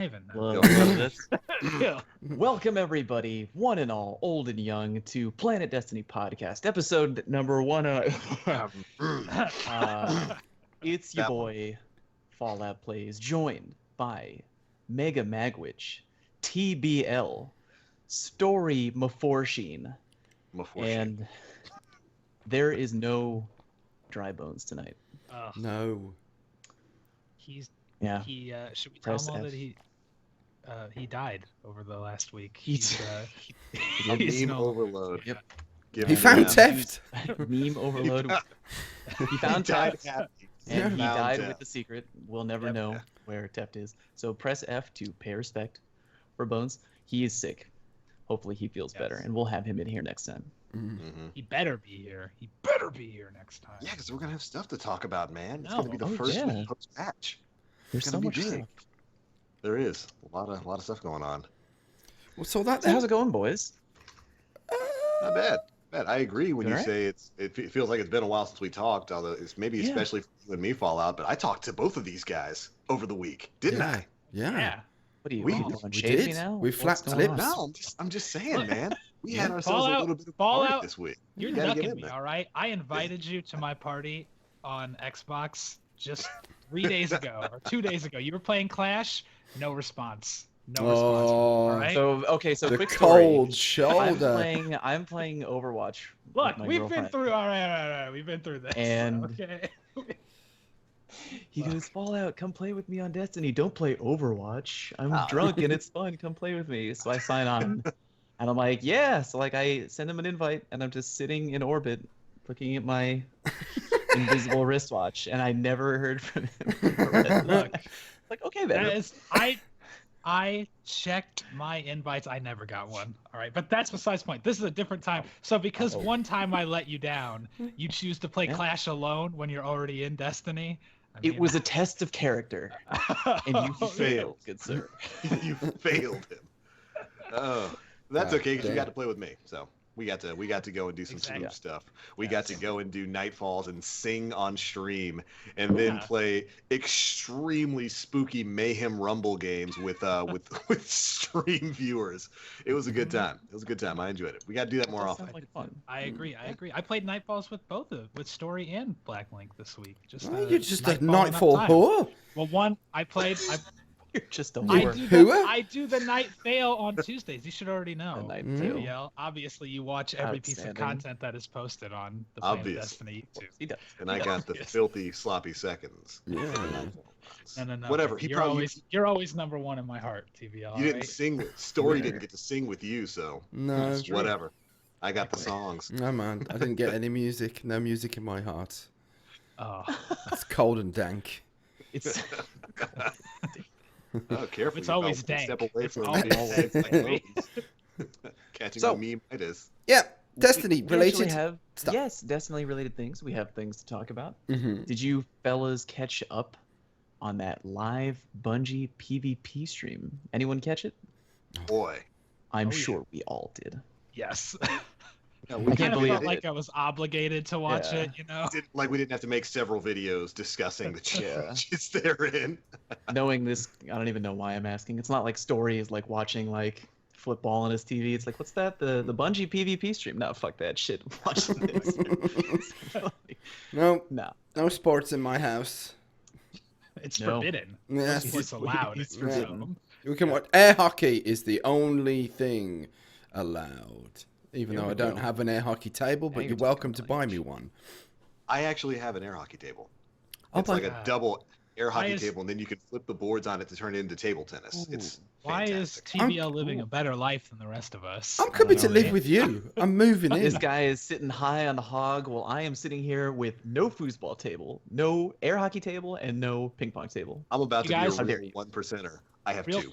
Even Hello. Yeah. Welcome everybody, one and all, old and young, to Planet Destiny Podcast, episode number one. It's your That one. boy, Fallout Plays, joined by Mega Magwitch, TBL, Story Maforsheen, and there is no Dry Bones tonight. No. He's Yeah, should we tell Press him all F. that he died over the last week? He A he's meme no- overload. Yep. Give He him found that. theft. Meme overload. He found died Teft, happy. and he Found died Teft. with the secret. We'll never Yep. know where Teft is. So press F to pay respect for Bones. He is sick. Hopefully he feels better, Yes. and we'll have him in here next time. Mhm. He better be here. He better be here next time. Yeah, because we're gonna have stuff to talk about, man. It's No. gonna be the Oh, first yeah. post match. There's It's so gonna much be big. stuff. There is a lot of stuff going on. Well, so that So how's it going, boys? Not bad. I agree when All you right. say it feels like it's been a while since we talked. Although it's maybe Yeah. especially for you and me Fallout. But I talked to both of these guys over the week, didn't I? Yeah. Yeah. What are you We- throwing we shade at me did. now? We What's flapped going lips. on? No, I'm just saying, Look, man. We yeah. had ourselves Fallout- a little bit of Fallout- party this week. You're You gotta get ducking in me, there. all right? I invited you to my party on Xbox just 3 days ago or 2 days ago. You were playing Clash. No response. No response. All Oh, right. So the quick story. cold I'm shoulder. I'm playing Overwatch. with Look, my we've girlfriend. been through. All right. We've been through this. And- Okay. He goes, Fallout, come play with me on Destiny. Don't play Overwatch. I'm Oh. drunk and it's fun. Come play with me. So I sign on. And I'm like, yeah. So like I send him an invite and I'm just sitting in orbit looking at my invisible wristwatch. And I never heard from him. Look, Like, okay then. that is I checked my invites. I never got one. All right, but that's besides the point. This is a different time. So because Oh. one time I let you down, you choose to play Yeah. Clash alone when you're already in Destiny. I It mean- was a test of character. And you Oh, failed, good sir. You failed him. Oh, that's God okay because you got damn. to play with me. So we got to go and do some Exactly. smooth stuff. We Yeah. got to go and do Nightfalls and sing on stream, and then Yeah. play extremely spooky mayhem rumble games with with stream viewers. It was a good Mm-hmm. time. It was a good time. I enjoyed it. We got to do that more That often. sounds like fun. I agree. I played Nightfalls with with Story and Blacklink this week. Just Well, uh, you're just a Nightfall enough nightfall time. whore. Well, one I played. You're just a I whore. do Who? I do the night fail on Tuesdays. You should already A know. night Mm. fail. TBL. Obviously, you watch every piece of Outstanding. content that is posted on the Planet Obvious. Destiny YouTube. He does. And I got the Yes. filthy sloppy seconds. Yeah. No. Whatever. He you're probably always number one in my heart, TBL. you didn't right? sing with Story Yeah. didn't get to sing with you, so No. That's true. whatever. I got the songs. No, man. I didn't get any music. No music in my heart. Oh, It's cold and dank. It's Oh, careful. It's you always don't step dank. away It's from always big dank. things like those. Catching So- a meme-itis. Yeah. Destiny we actually related. have stuff. yes, Destiny related things. We have things to talk about. Hmm. Did you fellas catch up on that live Bungie PvP stream? Anyone catch it? Boy. I'm Oh, yeah. sure we all did. yes. Yeah, I we can't kind of believe felt it. like I was obligated to watch Yeah. it. You know. we didn't have to make several videos discussing the Yeah. changes therein. Knowing this, I don't even know why I'm asking. It's not like Story is like watching like football on his TV. It's like, what's that? The Bungie PvP stream? No, fuck that shit. I'm watching this. No. no. No sports in my house. It's No. forbidden. Yes. It's allowed. It's so- forbidden. We can watch. Air hockey is the only thing allowed. Even There though we I don't go. have an air hockey table, but Now you're you're welcome to talking buy like- me one. I actually have an air hockey table. Oh It's my like a God. double air Why hockey is- table, and then you can flip the boards on it to turn it into table tennis. Ooh. It's Why is fantastic. TBL living a better life than the rest of us? I'm coming I to don't live know. with you. I'm moving in. This guy is sitting high on the hog while I am sitting here with no foosball table, no air hockey table, and no ping pong table. I'm about You to guys- be How a dare real you. one percenter. I have Real- two.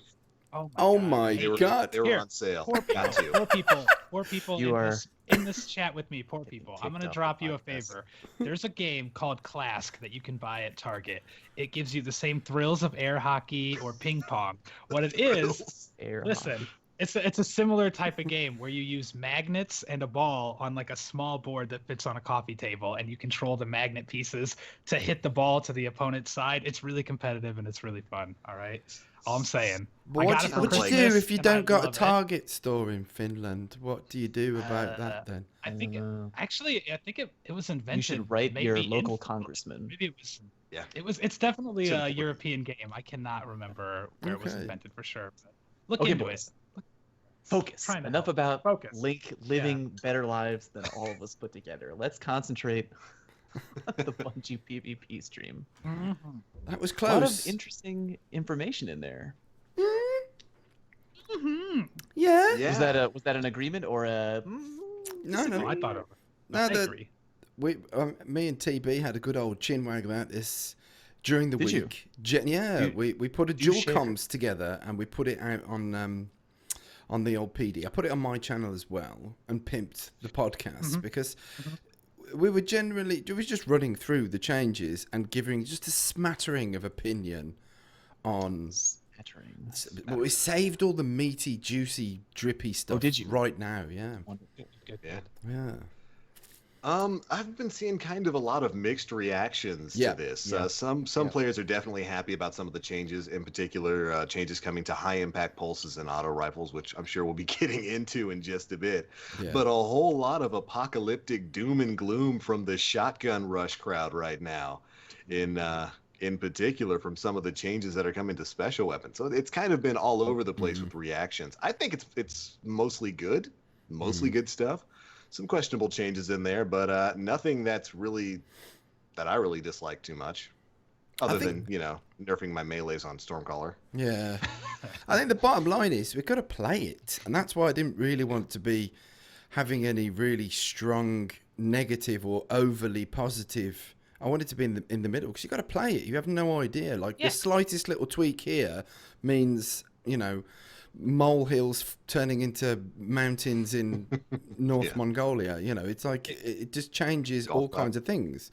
Oh God. my They were, God. they were Here. on sale. Poor Got people. two. Poor people You are in this chat with me. Poor people. I'm kicked gonna off drop the you a podcast. favor. There's a game called Clask that you can buy at Target. It gives you the same thrills of air hockey or ping pong. What it is, Air listen, hockey. it's a similar type of game where you use magnets and a ball on like a small board that fits on a coffee table, and you control the magnet pieces to hit the ball to the opponent's side. It's really competitive and it's really fun. All right. All I'm saying. But I what got do it you, for what do you Christmas, do if you and I don't got a love it. Target store in Finland? What do you do about that then? I think actually, I think it was invented. You should write your maybe local in, congressman. Maybe it was. Yeah. It's definitely It's a important. European game. I cannot remember where it was Okay. invented for sure. But look Okay, into boys. it. Focus. Trying to Enough help. about Focus. Link living better lives than all of us put together. Let's concentrate on the Bungie PvP stream. Mhm. That was A lot of close. interesting information in there. Mhm. Yeah. Yeah. Was that an agreement or a? No, no. I thought it was. No, I the- agree. me and TB had a good old chinwag about this during the Did you? week. Yeah, You- we put a you dual shared. comms together and we put it out on the old PD. I put it on my channel as well and pimped the podcast because we were just running through the changes and giving just a smattering of opinion on. Smattering. But we saved all the meaty, juicy, drippy stuff. did you? Right now? Yeah, Good. Yeah. yeah. I've been seeing kind of a lot of mixed reactions Yeah. to this. Yeah. Some Yeah. players are definitely happy about some of the changes, in particular changes coming to high impact pulses and auto rifles, which I'm sure we'll be getting into in just a bit. Yeah. But a whole lot of apocalyptic doom and gloom from the shotgun rush crowd right now, in particular from some of the changes that are coming to special weapons. So it's kind of been all over the place with reactions. I think it's mostly good, good stuff. Some questionable changes in there, but nothing that I really dislike too much, other think- than nerfing my melees on Stormcaller. Yeah. I think the bottom line is we've got to play it. And that's why I didn't really want to be having any really strong negative or overly positive. I wanted to be in the middle because you've got to play it. You have no idea. Like Yeah. the slightest little tweak here means, molehills turning into mountains in North Yeah. Mongolia. It's like it just changes all Golf clap. kinds of things.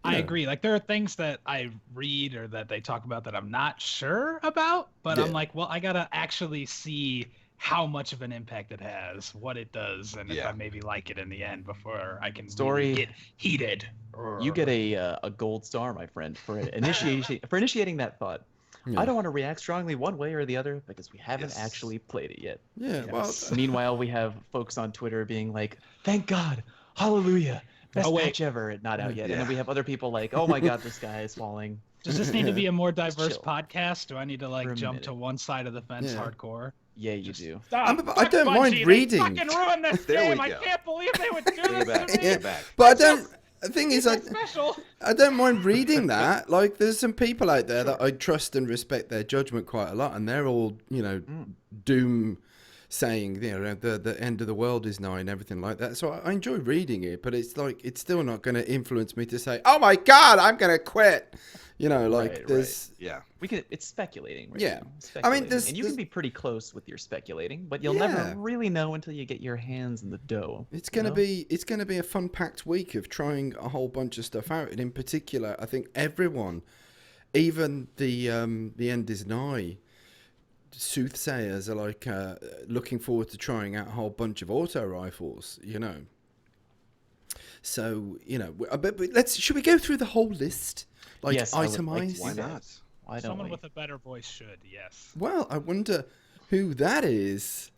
I agree. Like there are things that I read or that they talk about that I'm not sure about, but Yeah. I'm like, well, I gotta actually see how much of an impact it has, what it does, and if Yeah. I maybe like it in the end before I can Story- really get heated. You get a gold star, my friend, for initiating that thought. Yeah. I don't want to react strongly one way or the other because we haven't Yes. actually played it yet. Yeah, Yes. Meanwhile, we have folks on Twitter being like, "Thank God, hallelujah, best Oh, wait. patch ever," not out yet. And Yeah. then we have other people like, "Oh my God, the sky is falling." Does this need to be a more diverse chill. podcast? Do I need to For a jump to minute. one side of the fence Yeah. hardcore? Yeah, you do. Stop. I don't Fuck mind Bungie, reading. They fucking ruined this There we game. I go. can't believe they would do Bring it this back. to Bring me. it back. But I don't. The thing is, It's special. I don't mind reading that. Like, there's some people out there that I trust and respect their judgment quite a lot, and they're all, doom saying, the end of the world is nigh and everything like that. So I enjoy reading it, but it's like it's still not going to influence me to say, "Oh my God, I'm going to quit." Right, there's. Yeah. It's speculating. Right Yeah. now. I mean, Speculating. and you can be pretty close with your speculating, but you'll never Yeah. really know until you get your hands in the dough. It's gonna be a fun packed week of trying a whole bunch of stuff out, and in particular, I think everyone, even the end is nigh soothsayers, are like looking forward to trying out a whole bunch of auto rifles. So but should we go through the whole list, like Yes, I would like to itemized? do Why that. not? Why don't Someone we? with a better voice should, yes. Well, I wonder who that is.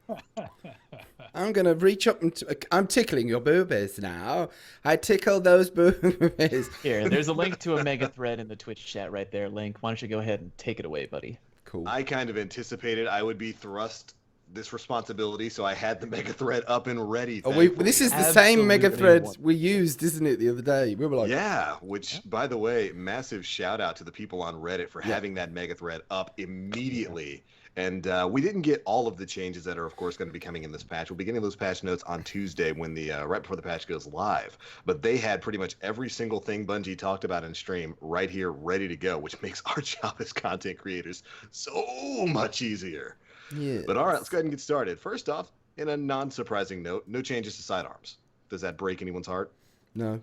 I'm gonna reach up and I'm tickling your boobies now. I tickle those boobies. Here, there's a link to a mega thread in the Twitch chat right there. Link, why don't you go ahead and take it away, buddy? Cool. I kind of anticipated I would be thrust this responsibility, so I had the mega thread up and ready. Oh, thankfully. this is the same mega Absolutely thread wonderful. we used, isn't it, the other day? We were like, Yeah, which, by the way, massive shout out to the people on Reddit for Yeah. having that mega thread up immediately. And we didn't get all of the changes that are, of course, going to be coming in this patch. We'll be getting those patch notes on Tuesday when right before the patch goes live. But they had pretty much every single thing Bungie talked about in stream right here, ready to go, which makes our job as content creators so much easier. yeah. But all right, let's go ahead and get started. First off, in a non-surprising note, no changes to sidearms. Does that break anyone's heart? No.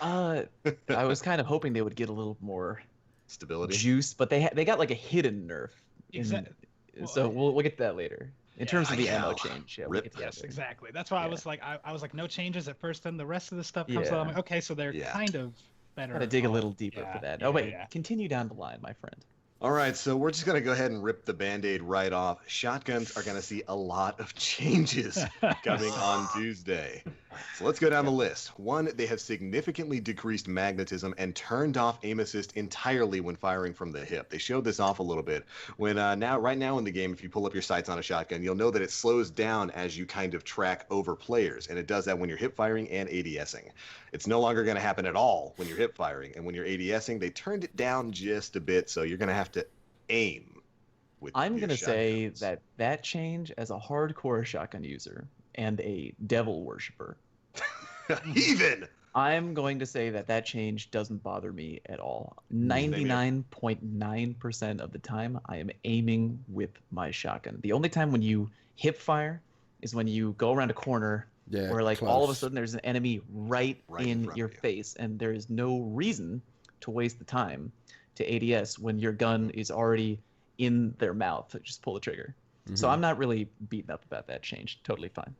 I was kind of hoping they would get a little more Stability? juice, but they got like a hidden nerf. Exactly. So we'll get to that later. In terms of the ammo hell. change, yeah, we'll Rip. get to that Yes, later. exactly. That's why I Yeah. was like, I was like, no changes at first. Then the rest of the stuff comes Yeah. out. I'm like, okay, so they're Yeah. kind of better. Gotta dig a off. little deeper Yeah, for that. yeah, Oh wait, yeah. continue down the line, my friend. All right, so we're just going to go ahead and rip the Band-Aid right off. Shotguns are going to see a lot of changes coming on Tuesday. So let's go down the list. One, they have significantly decreased magnetism and turned off aim assist entirely when firing from the hip. They showed this off a little bit. When right now in the game, if you pull up your sights on a shotgun, you'll know that it slows down as you kind of track over players, and it does that when you're hip firing and ADSing. It's no longer going to happen at all when you're hip firing, and when you're ADSing, they turned it down just a bit, so you're going to have to aim with I'm your going to say shotguns. that change as a hardcore shotgun user and a devil worshiper, Even. I'm going to say that change doesn't bother me at all. Same here. 99.9% of the time, I am aiming with my shotgun. The only time when you hip fire is when you go around a corner Yeah, where like all of a close. sudden there's an enemy right in in front your of you. face, and there is no reason to waste the time to ADS when your gun is already in their mouth. Just pull the trigger. So Mhm. I'm not really beaten up about that change. Totally fine.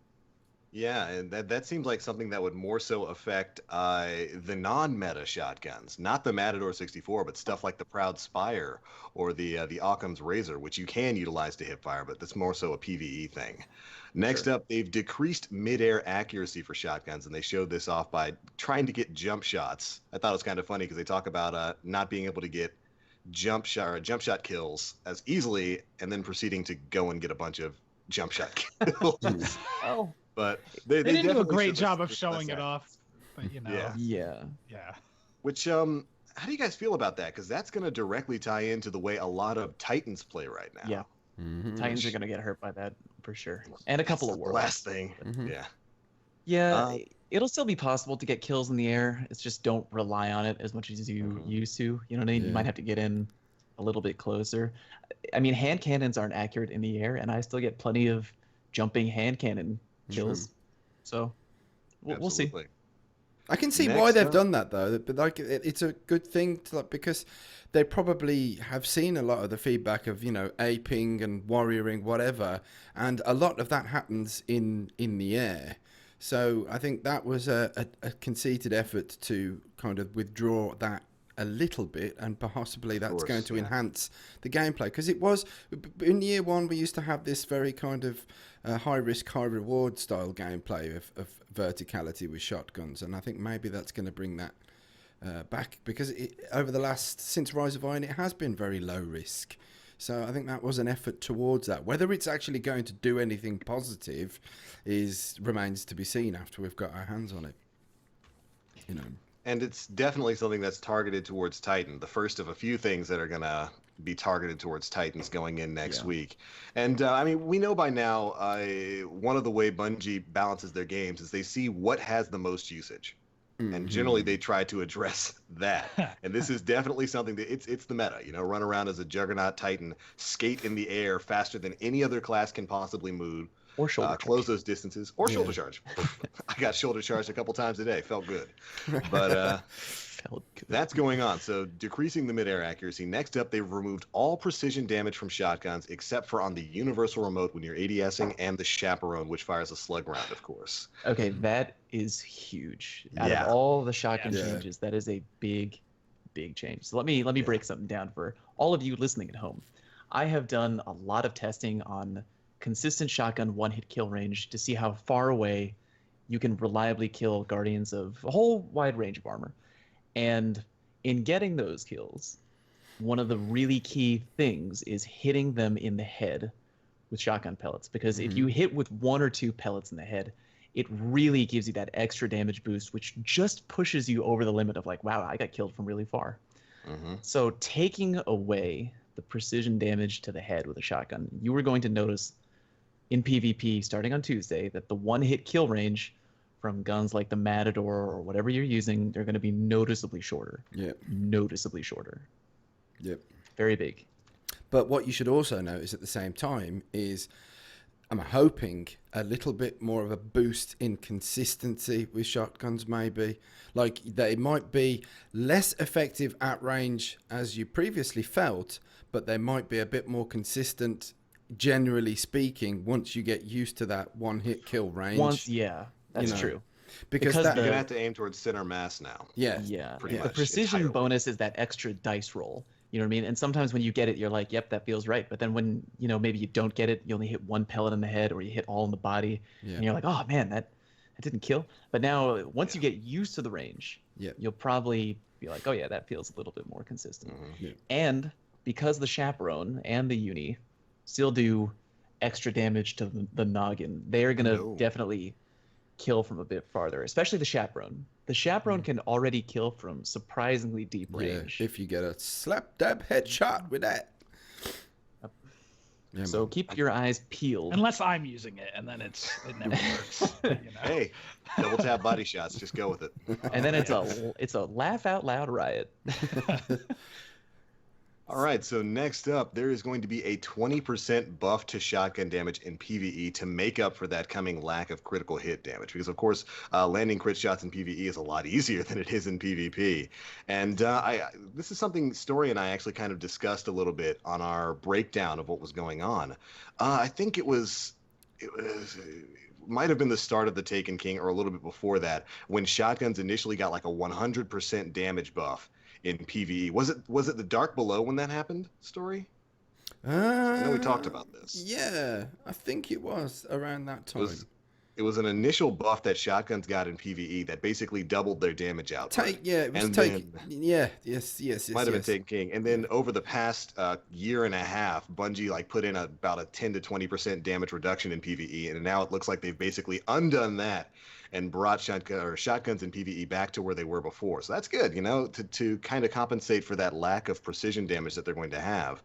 Yeah, and that seems like something that would more so affect the non-meta shotguns, not the Matador 64, but stuff like the Proud Spire or the Occam's Razor, which you can utilize to hip fire, but that's more so a PvE thing. Next Sure. up, they've decreased mid-air accuracy for shotguns, and they showed this off by trying to get jump shots. I thought it was kind of funny because they talk about not being able to get jump shot kills as easily, and then proceeding to go and get a bunch of jump shot kills. Oh, But They didn't do a definitely great showed job this of showing less it off, but you know, Yeah. yeah. yeah. Which how do you guys feel about that? Because that's going to directly tie into the way a lot of Titans play right now. Yeah. Mhm. Titans are going to get hurt by that for sure. And a That's couple of the warlocks. last thing. Mhm. Yeah. Yeah, Um, it'll still be possible to get kills in the air. It's just don't rely on it as much as you Mhm. used to. You know what I mean? You Yeah. might have to get in a little bit closer. I mean, hand cannons aren't accurate in the air, and I still get plenty of jumping hand cannon kills. So we'll see. Absolutely. I can see why Next they've up- done that though, but like it's a good thing to, like, because they probably have seen a lot of the feedback of aping and warrioring whatever, and a lot of that happens in the air. So I think that was a conceited effort to kind of withdraw that a little bit, and possibly that's course, going to yeah. enhance the gameplay, because it was in year one we used to have this very kind of high risk high reward style gameplay of verticality with shotguns, and I think maybe that's going to bring that back, because over the last, since Rise of Iron, it has been very low risk. So I think that was an effort towards that. Whether it's actually going to do anything positive remains to be seen after we've got our hands on it. And it's definitely something that's targeted towards Titan, the first of a few things that are going to be targeted towards Titans going in next Yeah. week. And I mean, we know by now one of the way Bungie balances their games is they see what has the most usage. And generally they try to address that. And this is definitely something that it's the meta, run around as a juggernaut Titan, skate in the air faster than any other class can possibly move. Or shoulder Close charge. those distances, or shoulder charge. I got shoulder charged a couple times today. Felt good. But Felt good. that's going on. So decreasing the mid-air accuracy. Next up, they've removed all precision damage from shotguns except for on the universal remote when you're ADSing, and the chaperone, which fires a slug round, of course. Okay, that is huge. Out Yeah. of all the shotgun Yeah. changes, that is a big change. So let me break something down for all of you listening at home. I have done a lot of testing on consistent shotgun one-hit kill range to see how far away you can reliably kill guardians of a whole wide range of armor. And in getting those kills, one of the really key things is hitting them in the head with shotgun pellets, because if you hit with 1 or 2 pellets in the head, it really gives you that extra damage boost, which just pushes you over the limit of like, wow, I got killed from really far. Mm-hmm. So taking away the precision damage to the head with a shotgun, you are going to notice in PvP starting on Tuesday that the one-hit kill range from guns like the Matador or whatever you're using, they're going to be noticeably shorter. Yep. Noticeably shorter. Yep. Very big. But what you should also notice at the same time is, I'm hoping a little bit more of a boost in consistency with shotguns, maybe. Like, they might be less effective at range as you previously felt, but they might be a bit more consistent, generally speaking, once you get used to that one-hit kill range. Yeah, that's know, true. because because that, You're the- gonna have to aim towards center mass now. yeah, Yeah, Pretty the much precision entirely. bonus is that extra dice roll. You know what I mean? And sometimes when you get it, you're like, yep, that feels right. But then when, maybe you don't get it, you only hit one pellet in the head or you hit all in the body. Yeah. And you're like, oh, man, that didn't kill. But now once you get used to the range, Yeah. you'll probably be like, oh, yeah, that feels a little bit more consistent. Yeah. And because the Chaperone and the Uni still do extra damage to the noggin, they're going to definitely kill from a bit farther, especially the Chaperone. The Chaperone can already kill from surprisingly deep range. Yeah, if you get a slap dab headshot with that. Yeah, So keep your eyes peeled. Unless I'm using it, and then it never works. Hey, double tap body shots. Just go with it. And then it's a laugh out loud riot. All right, so next up, there is going to be a 20% buff to shotgun damage in PvE to make up for that coming lack of critical hit damage. Because, of course, landing crit shots in PvE is a lot easier than it is in PvP. And this is something Story and I actually kind of discussed a little bit on our breakdown of what was going on. I think it might have been the start of the Taken King or a little bit before that, when shotguns initially got like a 100% damage buff in PvE. Was it the Dark Below when that happened, Story? I know we talked about this. Yeah, I think it was around that time. It was an initial buff that shotguns got in PvE that basically doubled their damage output. Yes. Might have been Taken King. And then over the past year and a half, Bungie put in about a 10 to 20% damage reduction in PvE, and now it looks like they've basically undone that and brought shotguns in PvE back to where they were before. So that's good, to kind of compensate for that lack of precision damage that they're going to have.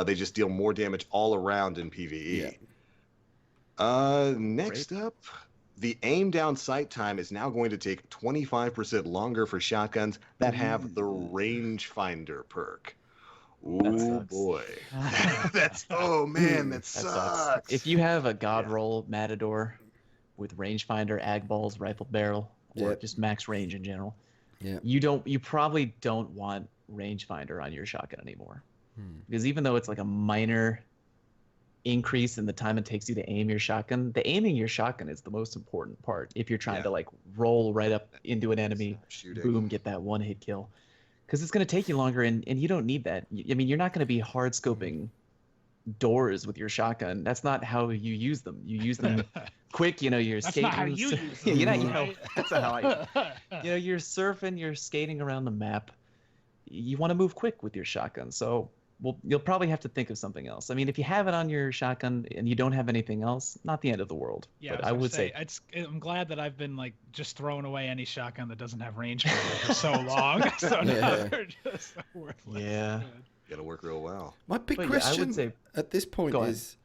They just deal more damage all around in PvE. Yeah. Next up, the aim down sight time is now going to take 25% longer for shotguns that have the rangefinder perk. Ooh boy. That sucks. If you have a God roll Matador with rangefinder, ag balls, rifle barrel, or just max range in general, you probably don't want rangefinder on your shotgun anymore. Because even though it's like a minor increase in the time it takes you to aim your shotgun, the aiming your shotgun is the most important part if you're trying to roll right up into an enemy, boom, get that one hit kill. Because it's going to take you longer, and you don't need that. I mean, you're not going to be hard scoping doors with your shotgun. That's not how you use them. You use them quick, you're That's skating. not how you use them. Right? That's not how I you're surfing, you're skating around the map. You want to move quick with your shotgun. So you'll probably have to think of something else. I mean, if you have it on your shotgun and you don't have anything else, not the end of the world. Yeah, but I would say I'm glad that I've been just throwing away any shotgun that doesn't have range for so long. So now they're just worthless. Yeah. Got to work real well. My big question at this point is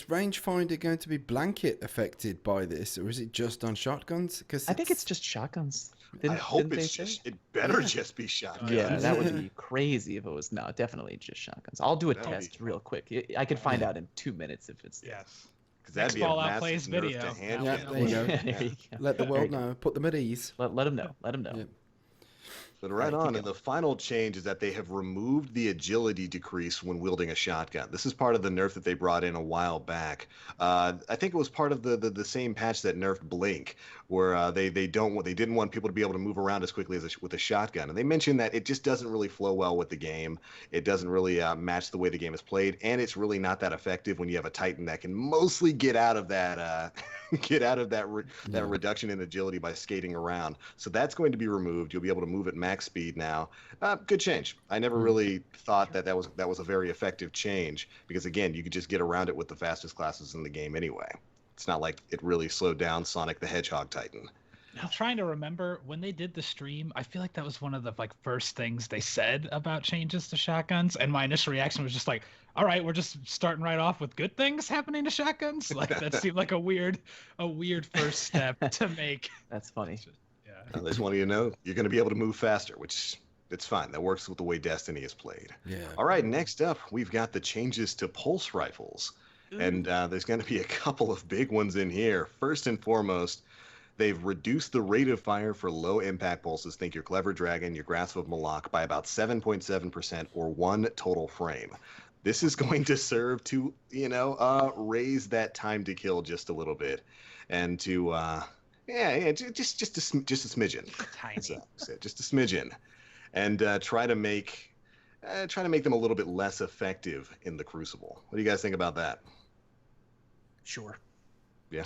rangefinder going to be blanket affected by this, or is it just on shotguns? Because I think it's just shotguns. I hope it better just be shotguns. Yeah, that would be crazy if it was definitely just shotguns. I'll do a test real quick. I could find out in 2 minutes if it's yes. Because that'd be a massive nerf to handle. Yeah, there you go. There you go. Let the world know. Put them at ease. Let them know. Let them know. Yeah. But and the final change is that they have removed the agility decrease when wielding a shotgun. This is part of the nerf that they brought in a while back. I think it was part of the same patch that nerfed Blink, where they didn't want people to be able to move around as quickly as with a shotgun. And they mentioned that it just doesn't really flow well with the game. It doesn't really match the way the game is played, and it's really not that effective when you have a Titan that can mostly get out of that that reduction in agility by skating around. So that's going to be removed. You'll be able to move at max speed now. Good change. I never really thought that was a very effective change, because again, you could just get around it with the fastest classes in the game anyway. It's not like it really slowed down Sonic the Hedgehog Titan. I'm trying to remember when they did the stream. I feel like that was one of the first things they said about changes to shotguns, and my initial reaction was just like, all right, we're just starting right off with good things happening to shotguns. That seemed like a weird first step to make. That's funny. Yeah. I just want you to know you're going to be able to move faster, which it's fine. That works with the way Destiny is played. Yeah. All right, next up, we've got the changes to pulse rifles. And there's going to be a couple of big ones in here. First and foremost, they've reduced the rate of fire for low impact pulses, think your Clever Dragon, your Grasp of Malak, by about 7.7% or 1 total frame. This is going to serve to, raise that time to kill just a little bit, and to, just a smidgen. Tiny. So, just a smidgen, and try to make trying to make them a little bit less effective in the Crucible. What do you guys think about that? Sure. Yeah.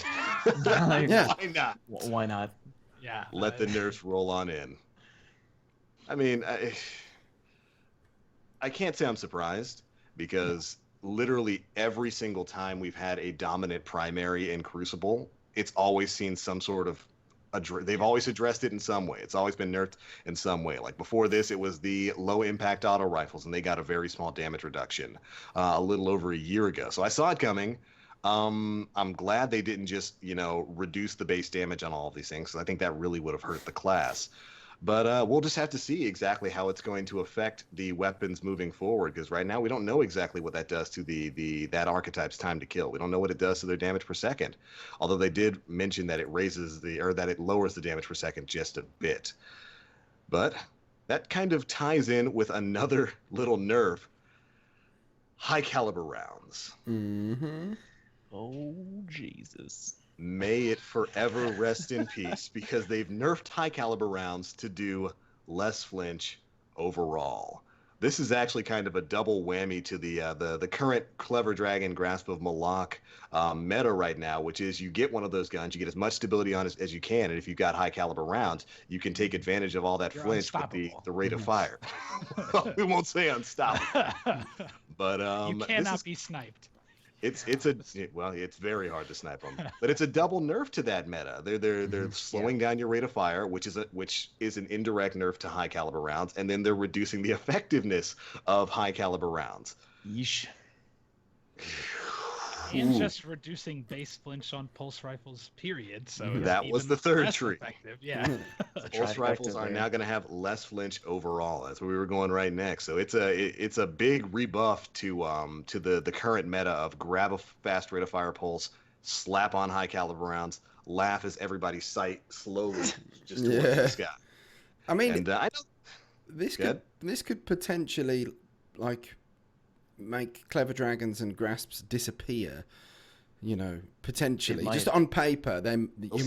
Yeah. Why not? Why not? Yeah. Let the nerfs roll on in. I mean, I can't say I'm surprised because literally every single time we've had a dominant primary in Crucible, it's always seen some sort of they've always addressed it in some way. It's always been nerfed in some way. Like before this, it was the low impact auto rifles, and they got a very small damage reduction a little over a year ago. So I saw it coming. I'm glad they didn't just, reduce the base damage on all of these things, because I think that really would have hurt the class. But we'll just have to see exactly how it's going to affect the weapons moving forward, because right now we don't know exactly what that does to that archetype's time to kill. We don't know what it does to their damage per second, although they did mention that it lowers the damage per second just a bit. But that kind of ties in with another little nerf: high caliber rounds. Mm-hmm. Oh, Jesus. May it forever rest in peace, because they've nerfed high caliber rounds to do less flinch overall. This is actually kind of a double whammy to the current Clever Dragon Grasp of Malak meta right now, which is you get one of those guns, you get as much stability on it as you can, and if you've got high caliber rounds, you can take advantage of all that You're flinch with the unstoppable. rate of fire. We won't say unstoppable, but You cannot be sniped. it's very hard to snipe them, but it's a double nerf to that meta. They're slowing down your rate of fire, which is an indirect nerf to high caliber rounds, and then they're reducing the effectiveness of high caliber rounds. Yeesh. And Ooh. just reducing base flinch on pulse rifles, period. So it's That was even the third less tree. effective. Yeah. Pulse rifles are now going to have less flinch overall. That's where we were going right next. So it's a big rebuff to the current meta of grab a fast rate of fire pulse, slap on high caliber rounds, laugh as everybody's sight slowly just towards the sky. I mean, And I know this could potentially make Clever Dragons and Grasps disappear. Potentially, just on paper, then you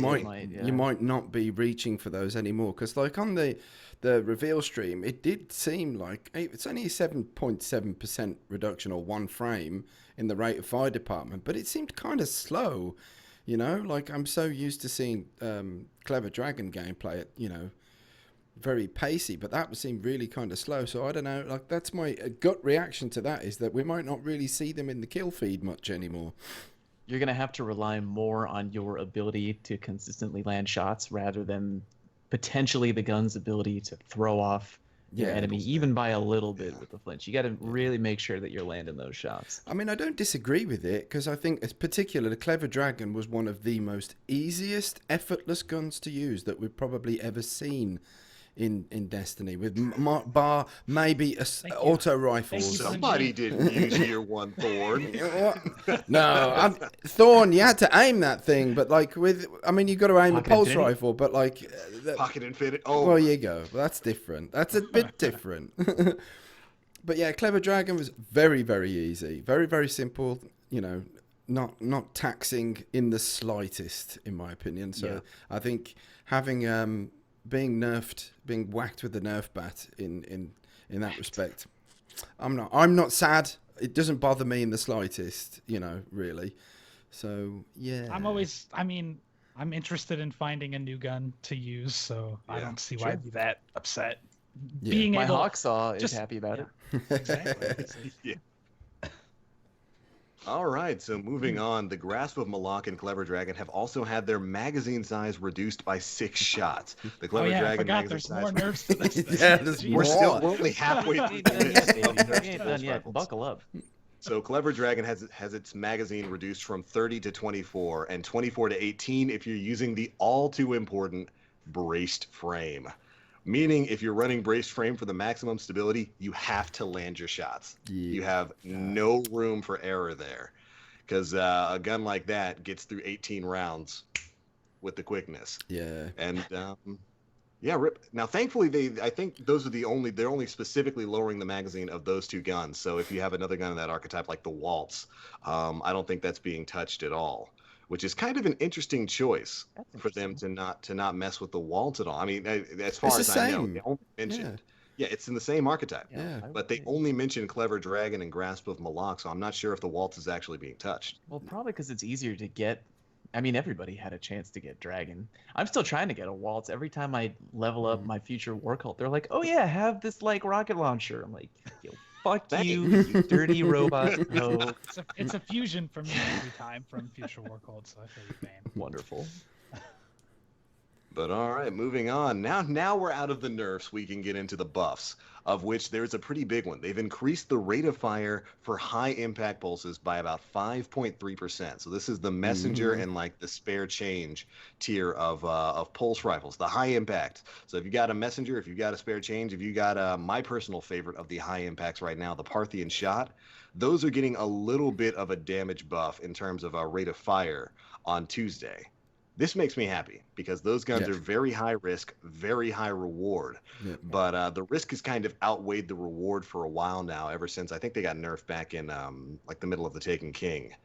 might not be reaching for those anymore. Because on the reveal stream, it did seem like it's only a 7.7% reduction, or 1 frame in the rate of fire department, but it seemed kind of slow. I'm so used to seeing Clever Dragon gameplay at very pacey, but that seemed really kind of slow. So I don't know. That's my gut reaction to that, is that we might not really see them in the kill feed much anymore. You're going to have to rely more on your ability to consistently land shots rather than potentially the gun's ability to throw off your enemy, even by a little bit with the flinch. You got to really make sure that you're landing those shots. I mean, I don't disagree with it, because I think, the Clever Dragon was one of the most easiest, effortless guns to use that we've probably ever seen in Destiny, with bar maybe auto rifles. somebody didn't use year 1 Thorn. No, Thorn, you had to aim that thing, but you got to aim a pulse rifle, but Pocket Infinity. Oh, well, you go. That's different. That's a bit different. But yeah, Clever Dragon was very, very easy, very, very simple. Not taxing in the slightest, in my opinion. So I think having being whacked with the nerf bat in that respect, I'm not sad. It doesn't bother me in the slightest, really. So yeah, I'm interested in finding a new gun to use, so I don't see why I'd be that upset. Yeah. My Hawksaw is happy about it. Exactly. yeah. All right, so moving on, the Grasp of Malak and Clever Dragon have also had their magazine size reduced by 6 shots. The Clever Dragon I forgot magazine there's size. more nerfs to this. Yeah, there's We're more. only halfway through Ain't done yet, baby. this. Ain't done yet. Buckle up. So Clever Dragon has its magazine reduced from 30 to 24 and 24 to 18 if you're using the all too important braced frame. Meaning, if you're running braced frame for the maximum stability, you have to land your shots. Yeah. You have no room for error there, because a gun like that gets through 18 rounds with the quickness. Yeah. And rip. Now, thankfully, I think they're only specifically lowering the magazine of those 2 guns. So if you have another gun in that archetype, like the Waltz, I don't think that's being touched at all, which is kind of an interesting choice for them to not mess with the Waltz at all. I mean, as far as I know, they only mentioned Yeah, it's in the same archetype. Yeah. I But they would- only mention Clever Dragon and Grasp of Malak, so I'm not sure if the waltz is actually being touched. Well, probably because it's easier to get. I mean, everybody had a chance to get Dragon. I'm still trying to get a Waltz. Every time I level up my future War Cult, they're like, "Oh yeah, have this like rocket launcher." I'm like, "Yo, fuck Thank you, you dirty robot." Oh, It's a fusion for me every time from Future War Cult, so I feel your pain. wonderful. But all right, moving on. Now we're out of the nerfs. We can get into the buffs, of which there's a pretty big one. They've increased the rate of fire for high impact pulses by about 5.3%. So this is the messenger and like the spare change tier of pulse rifles, the high impact. So if you got a messenger, if you got a spare change, if you got my personal favorite of the high impacts right now, the Parthian shot, those are getting a little bit of a damage buff in terms of rate of fire on Tuesday. This makes me happy because those guns Yeah. are very high risk, very high reward. Yeah. But the risk has kind of outweighed the reward for a while now, ever since I think they got nerfed back in like the middle of the Taken King.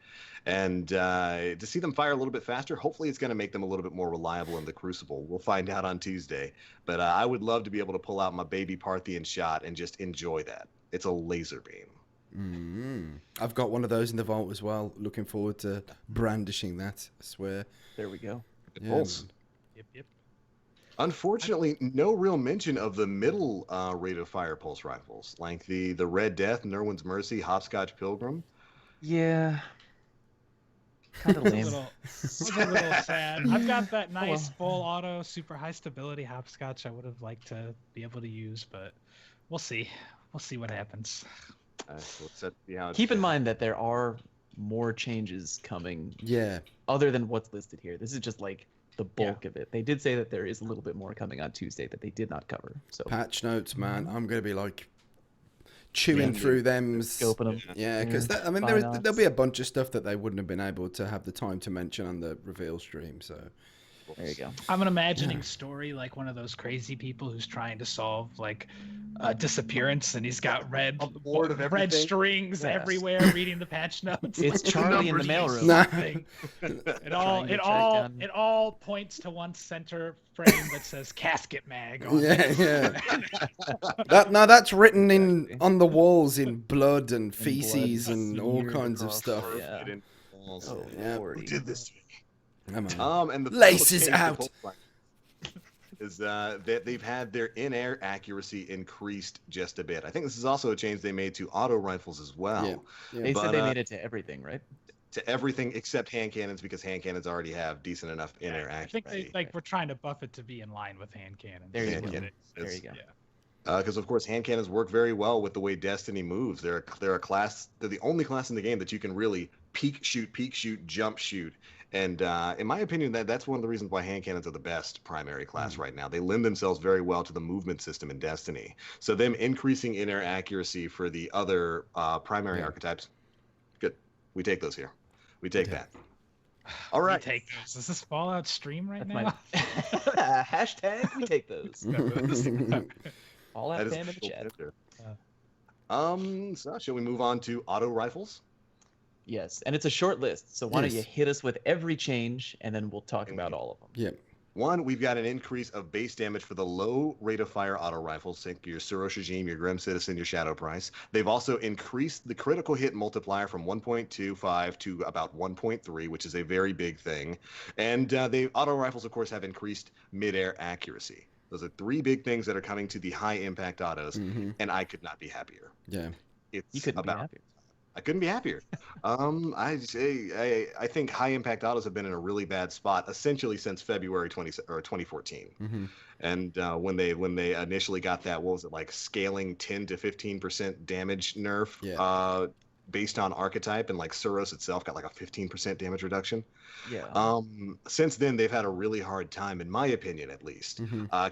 And to see them fire a little bit faster, hopefully it's going to make them a little bit more reliable in the Crucible. We'll find out on Tuesday. But I would love to be able to pull out my baby Parthian shot and just enjoy that. It's a laser beam. I've got one of those in the vault as well. Looking forward to brandishing that. I swear. There we go. It Yeah, pulls. man. Yep. Unfortunately, no real mention of the middle rate of fire pulse rifles, like the Red Death, Nerwin's Mercy, Hopscotch Pilgrim. Yeah. Kind of It's a lame. little sad. I've got that nice full auto, super high stability hopscotch I would have liked to be able to use, but we'll see. We'll see what happens. So let's see how Keep in mind that there are more changes coming Yeah. other than what's listed here. This is just like the bulk of it. They did say that there is a little bit more coming on Tuesday that they did not cover. So Patch notes, man. I'm going to be like chewing Yeah, through them. scoping them. Yeah, because I mean, fine there'll be a bunch of stuff that they wouldn't have been able to have the time to mention on the reveal stream. So There you go. I'm imagining Story like one of those crazy people who's trying to solve like a disappearance, and he's got red On the board of red everything? strings Yes. everywhere, reading the patch notes. It's Charlie in the numbers mailroom. Nah. thing. It Trying to track down- it all points to one center frame that says casket mag on yeah, it. yeah. That's written in on the walls in blood and blood feces and all smeared kinds of across stuff. the- Yeah. It in balls. Oh, Yeah. lordy. Who did this to me? Come on. And the Laces final change to out. pulse rifle is that they've had their in-air accuracy increased just a bit. I think this is also a change they made to auto rifles as well. Yeah. They But, said they made it to everything, right? To everything except hand cannons, because hand cannons already have decent enough in-air I think accuracy. they we're trying to buff it to be in line with hand cannons. There you Yeah, go. yeah. There It's- you go. Yeah. Because of course hand cannons work very well with the way Destiny moves. They're a class. They're the only class in the game that you can really peek shoot, jump shoot. And in my opinion, that's one of the reasons why hand cannons are the best primary class right now. They lend themselves very well to the movement system in Destiny. So them increasing in-air accuracy for the other primary archetypes, good. We take those here. We take that. All We right. take those. Is this Fallout stream right That's now? my hashtag. We take those. All That that is fam in the cool chat. picture. So shall we move on to auto rifles? Yes, and it's a short list, so why don't you Yes. hit us with every change, and then we'll talk about all of them. Yeah. One, we've got an increase of base damage for the low rate of fire auto rifles, think your Suros Regime, your Grim Citizen, your Shadow Price. They've also increased the critical hit multiplier from 1.25 to about 1.3, which is a very big thing. And the auto rifles, of course, have increased mid-air accuracy. Those are three big things that are coming to the high impact autos, and I could not be happier. Yeah. It's You couldn't about be happier. I couldn't be happier. I think high impact autos have been in a really bad spot essentially since February 2014. And when they initially got that, what was it, like scaling 10 to 15% damage nerf based on archetype, and like Suros itself got like a 15% damage reduction. Yeah. Since then, they've had a really hard time, in my opinion, at least,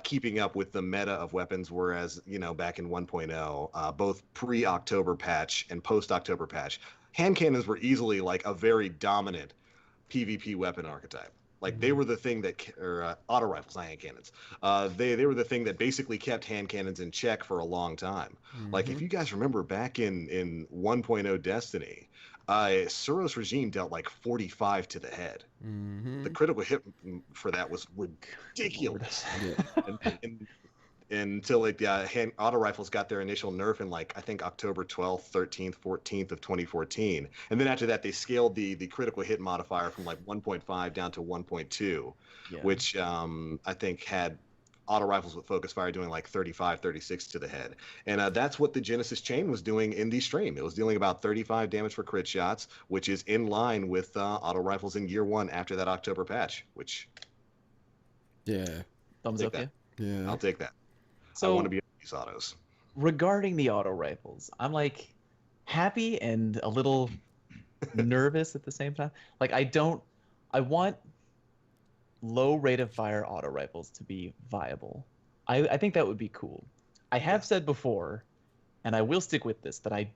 keeping up with the meta of weapons. Whereas, back in 1.0, both pre-October patch and post-October patch, hand cannons were easily like a very dominant PvP weapon archetype. Like they were the thing that, or auto rifles, not hand cannons. They were the thing that basically kept hand cannons in check for a long time. Like if you guys remember back in 1.0 Destiny, Suros Regime dealt like 45 to the head. The critical hit for that was ridiculous. Yeah. until like the auto rifles got their initial nerf in like I think October 12th, 13th, 14th of 2014, and then after that they scaled the critical hit modifier from like 1.5 down to 1.2, which I think had auto rifles with focus fire doing like 35, 36 to the head, and that's what the Genesis chain was doing in the stream. It was dealing about 35 damage for crit shots, which is in line with auto rifles in year one after that October patch. Which thumbs up, yeah. I'll take that. So I want to be these autos. regarding the auto rifles, I'm like happy and a little nervous at the same time. Like I want low rate of fire auto rifles to be viable. I think that would be cool. I have said before, and I will stick with this, that I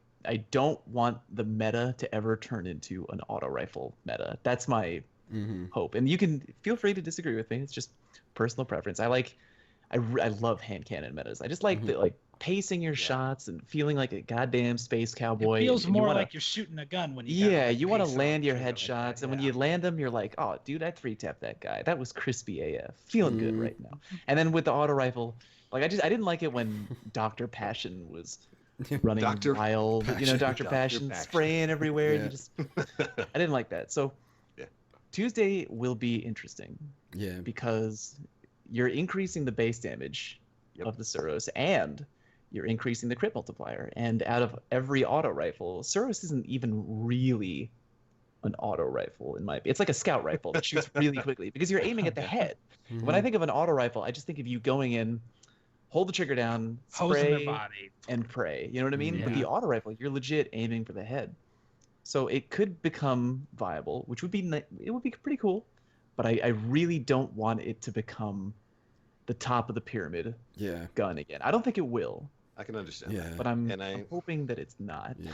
don't want the meta to ever turn into an auto rifle meta. That's my hope. And you can feel free to disagree with me. It's just personal preference. I love hand cannon metas. I just like the like pacing your shots and feeling like a goddamn space cowboy. It feels and more like you're shooting a gun when you. Yeah, you want to pace land on your trigger like headshots, that, and when you land them, you're like, oh, dude, I 3-tapped that guy. That was crispy AF. Feeling good right now. And then with the auto rifle, like I didn't like it when Dr. Passion was running wild. Passion. You know, Dr. Passion spraying everywhere. Yeah. And you just, I didn't like that. So Tuesday will be interesting. Yeah. Because you're increasing the base damage of the Suros, and you're increasing the crit multiplier. And out of every auto rifle, Suros isn't even really an auto rifle in my opinion. It's like a scout rifle that shoots really quickly because you're aiming at the head. When I think of an auto rifle, I just think of you going in, hold the trigger down, hosing their spray, body, and pray. You know what I mean? Yeah. With the auto rifle, you're legit aiming for the head. So it could become viable, which would be it would be pretty cool. But I really don't want it to become the top of the pyramid gun again. I don't think it will. I can understand that. But I'm hoping that it's not. Yeah.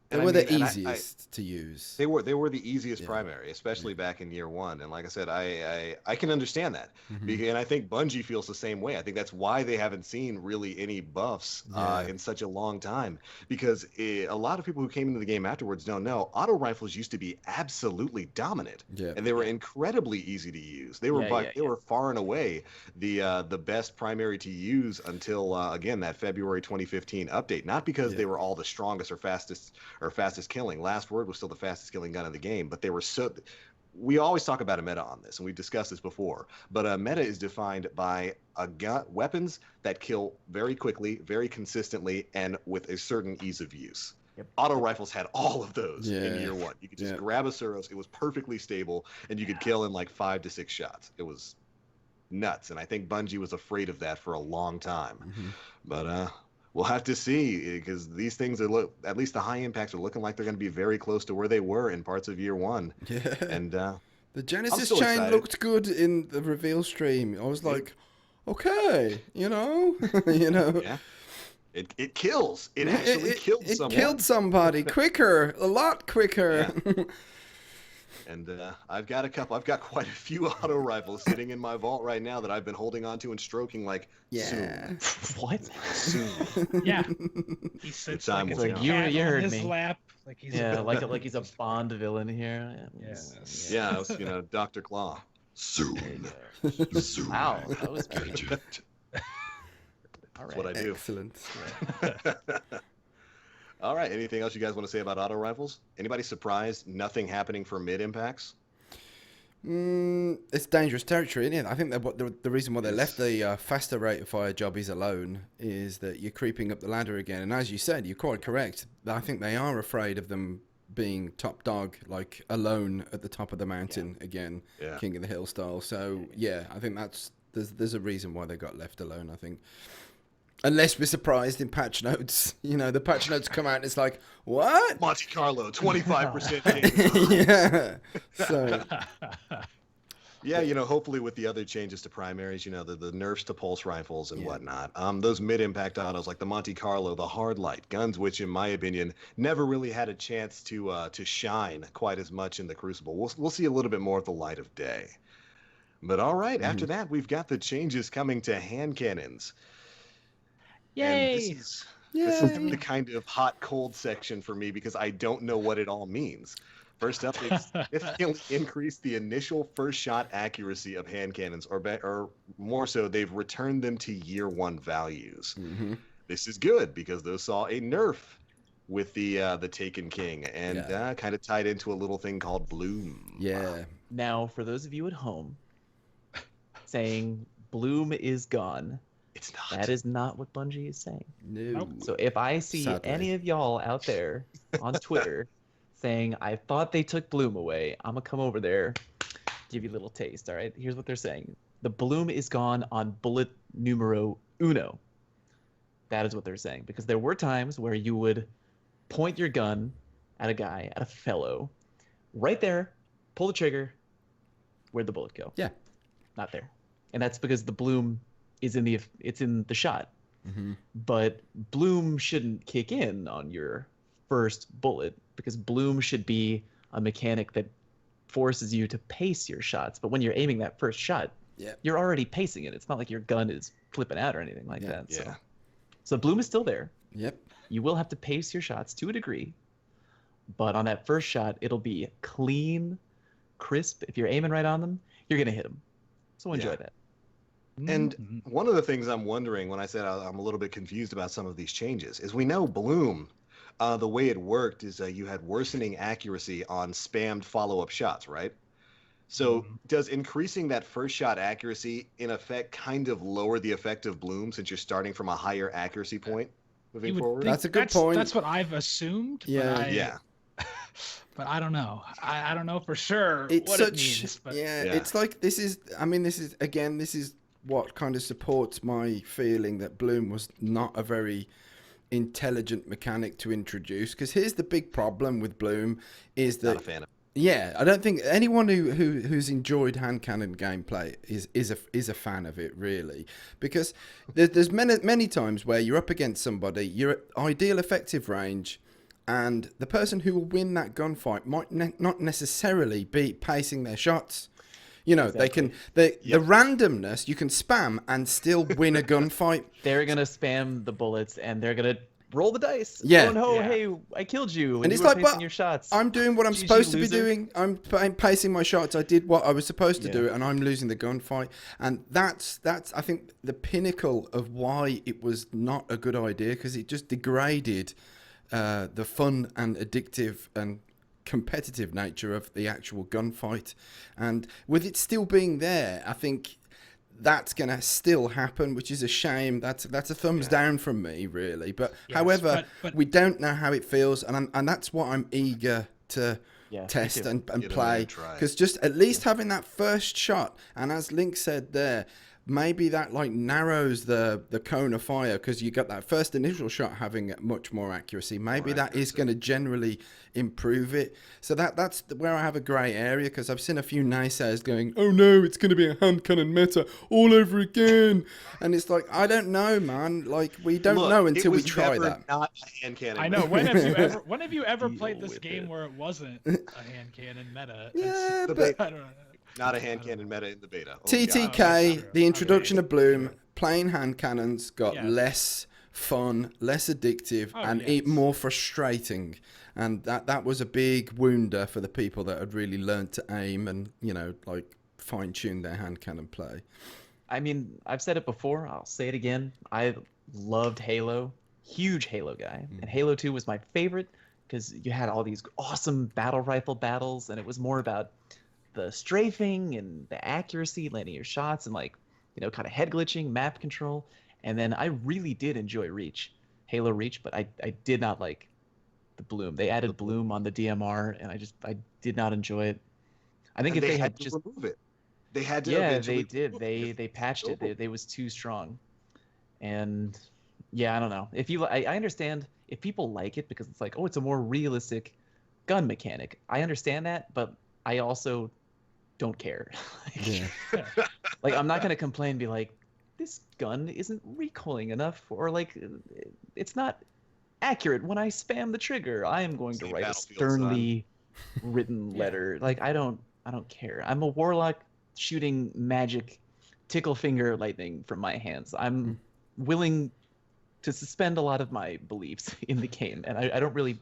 They were the easiest to use. They were the easiest primary, especially back in year one. And like I said, I can understand that, and I think Bungie feels the same way. I think that's why they haven't seen really any buffs in such a long time, because a lot of people who came into the game afterwards don't know auto rifles used to be absolutely dominant, and they were incredibly easy to use. They were they were far and away the best primary to use until again that February 2015 update. Not because they were all the strongest or fastest killing. Last Word was still the fastest killing gun in the game, but they were so. We always talk about a meta on this, and we've discussed this before. But a meta is defined by weapons that kill very quickly, very consistently, and with a certain ease of use. Auto rifles had all of those in year one. You could just grab a Suros; it was perfectly stable, and you could kill in like 5 to 6 shots. It was nuts, and I think Bungie was afraid of that for a long time. But we'll have to see, because these things are at least the high impacts are looking like they're going to be very close to where they were in parts of year one. Yeah. And the Genesis chain looked good in the reveal stream. I was like, okay, you know. Yeah. It kills. It actually killed someone. It killed somebody quicker, a lot quicker. Yeah. And I've got quite a few auto rifles sitting in my vault right now that I've been holding on to and stroking like soon. What? Soon. Yeah. He sits like it's you heard his me. lap. Like he's like he's a Bond villain here. Yeah, it was, Dr. Claw. Soon. Soon. Wow, that was pretty. That's what I do. Excellent. All right. Anything else you guys want to say about auto rifles? Anybody surprised nothing happening for mid impacts? It's dangerous territory, isn't it? I think that the reason why they left the faster rate of fire jobbies alone is that you're creeping up the ladder again. And as you said, you're quite correct. I think they are afraid of them being top dog, like alone at the top of the mountain again, King of the Hill style. So I think there's a reason why they got left alone, I think. Unless we're surprised in patch notes. The patch notes come out and it's like, what? Monte Carlo, 25% Yeah. So. Yeah, hopefully with the other changes to primaries, the nerfs to pulse rifles and whatnot. Those mid-impact autos like the Monte Carlo, the hard light guns, which in my opinion never really had a chance to shine quite as much in the Crucible. We'll see a little bit more of the light of day. But all right, after that, we've got the changes coming to hand cannons. Yay! And this is the kind of hot cold section for me because I don't know what it all means. First up, they've significantly increased the initial first shot accuracy of hand cannons, or more so, they've returned them to year one values. Mm-hmm. This is good because those saw a nerf with the Taken King, and kind of tied into a little thing called Bloom. Yeah. Now, for those of you at home saying Bloom is gone, It's not. that is not what Bungie is saying. No. Nope. So if I see Sadly. any of y'all out there on Twitter saying, I thought they took Bloom away, I'm going to come over there, give you a little taste, all right? Here's what they're saying. The Bloom is gone on bullet numero uno. That is what they're saying. Because there were times where you would point your gun at a guy, at a fellow, right there, pull the trigger, where'd the bullet go? Yeah. Not there. And that's because the Bloom is in the shot. Mm-hmm. But Bloom shouldn't kick in on your first bullet, because Bloom should be a mechanic that forces you to pace your shots. But when you're aiming that first shot, you're already pacing it. It's not like your gun is flipping out or anything like that. Yeah. So Bloom is still there. Yep. You will have to pace your shots to a degree, but on that first shot, it'll be clean, crisp. If you're aiming right on them, you're gonna hit them. So enjoy that. And Mhm. one of the things I'm wondering when I said I'm a little bit confused about some of these changes is we know Bloom, the way it worked is you had worsening accuracy on spammed follow-up shots, right? So does increasing that first shot accuracy in effect kind of lower the effect of Bloom since you're starting from a higher accuracy point moving You would forward? think That's a good point. That's what I've assumed. Yeah. But Yeah. But I don't know. I don't know for sure It's what such it means. But yeah, Yeah. it's like this is what kind of supports my feeling that Bloom was not a very intelligent mechanic to introduce, because here's the big problem with Bloom is Not that a fan of I don't think anyone who's enjoyed hand cannon gameplay is a fan of it, really, because there's many times where you're up against somebody, you're at ideal effective range, and the person who will win that gunfight might not necessarily be pacing their shots. You know, Exactly. the randomness, you can spam and still win a gunfight. They're gonna spam the bullets and they're gonna roll the dice. Yeah. Oh no, Yeah. hey, I killed you. And you it's were like, pacing but your shots. I'm doing what I'm GG supposed to be loser. doing. I'm pacing my shots. I did what I was supposed to Yeah. do, and I'm losing the gunfight. And that's I think the pinnacle of why it was not a good idea, because it just degraded the fun and addictive and competitive nature of the actual gunfight. And with it still being there, I think that's going to still happen, which is a shame. That's a thumbs down from me, really. But Yes, however, but- we don't know how it feels, and that's what I'm eager to Yeah, me test too. and Get in there play, and try. because just at least having that first shot, and as Link said there, maybe that like narrows the cone of fire, because you got that first initial shot having much more accuracy. Maybe that is going to generally improve it. So that's where I have a grey area, because I've seen a few naysayers going, oh no, it's going to be a hand cannon meta all over again, and it's like, I don't know, man. Like, we don't Look, know it until we was try never that. Not a hand cannon. I know. When have you ever Deal played this with game it. where it wasn't a hand cannon meta? Yeah, The but I don't know. Not a hand cannon meta in the beta. Oh, God. TTK, that's true. the introduction Okay. of Bloom, playing hand cannons got Yes. less fun, less addictive, Oh, and yes. more frustrating. And that was a big wounder for the people that had really learned to aim and, you know, like fine tune their hand cannon play. I mean, I've said it before. I'll say it again. I loved Halo. Huge Halo guy. And Halo 2 was my favorite because you had all these awesome battle rifle battles, and it was more about the strafing and the accuracy, landing your shots, and like, you know, kind of head glitching, map control. And then I really did enjoy Reach, Halo Reach, but I did not like the Bloom. They added Bloom on the DMR, and I did not enjoy it. I think And if they had had to just remove it. They had to. yeah, eventually they did. remove it. They patched it. Oh. They was too strong, and yeah, I don't know. If you, I understand if people like it because it's like, oh, it's a more realistic gun mechanic. I understand that, but I also don't care. Like, Yeah. like, I'm not gonna complain. And be like, this gun isn't recoiling enough, or like, it's not accurate when I spam the trigger. I am going to Same write a Battlefield, sternly written letter. Like, I don't care. I'm a warlock shooting magic tickle finger lightning from my hands. I'm willing to suspend a lot of my beliefs in the game, and I don't really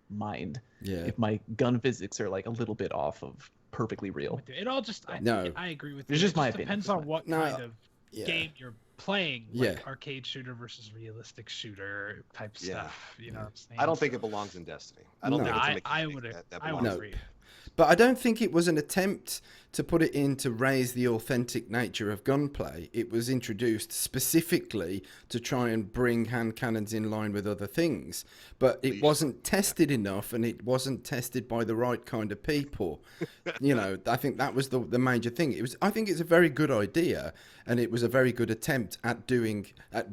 mind Yeah. if my gun physics are like a little bit off of perfectly real. It all just No. I agree with you. It's just it my just opinion. depends It's on my- what No, kind of Yeah. game you're playing, Yeah. like arcade shooter versus realistic shooter type Yeah. stuff. You know what I'm saying? I don't think So- it belongs in Destiny. I don't No. think it's a I mechanic would that I would belongs. agree. But I don't think it was an attempt to put it in to raise the authentic nature of gunplay. It was introduced specifically to try and bring hand cannons in line with other things. But it wasn't tested enough, and it wasn't tested by the right kind of people. You know, I think that was the major thing. I think it's a very good idea, and it was a very good attempt at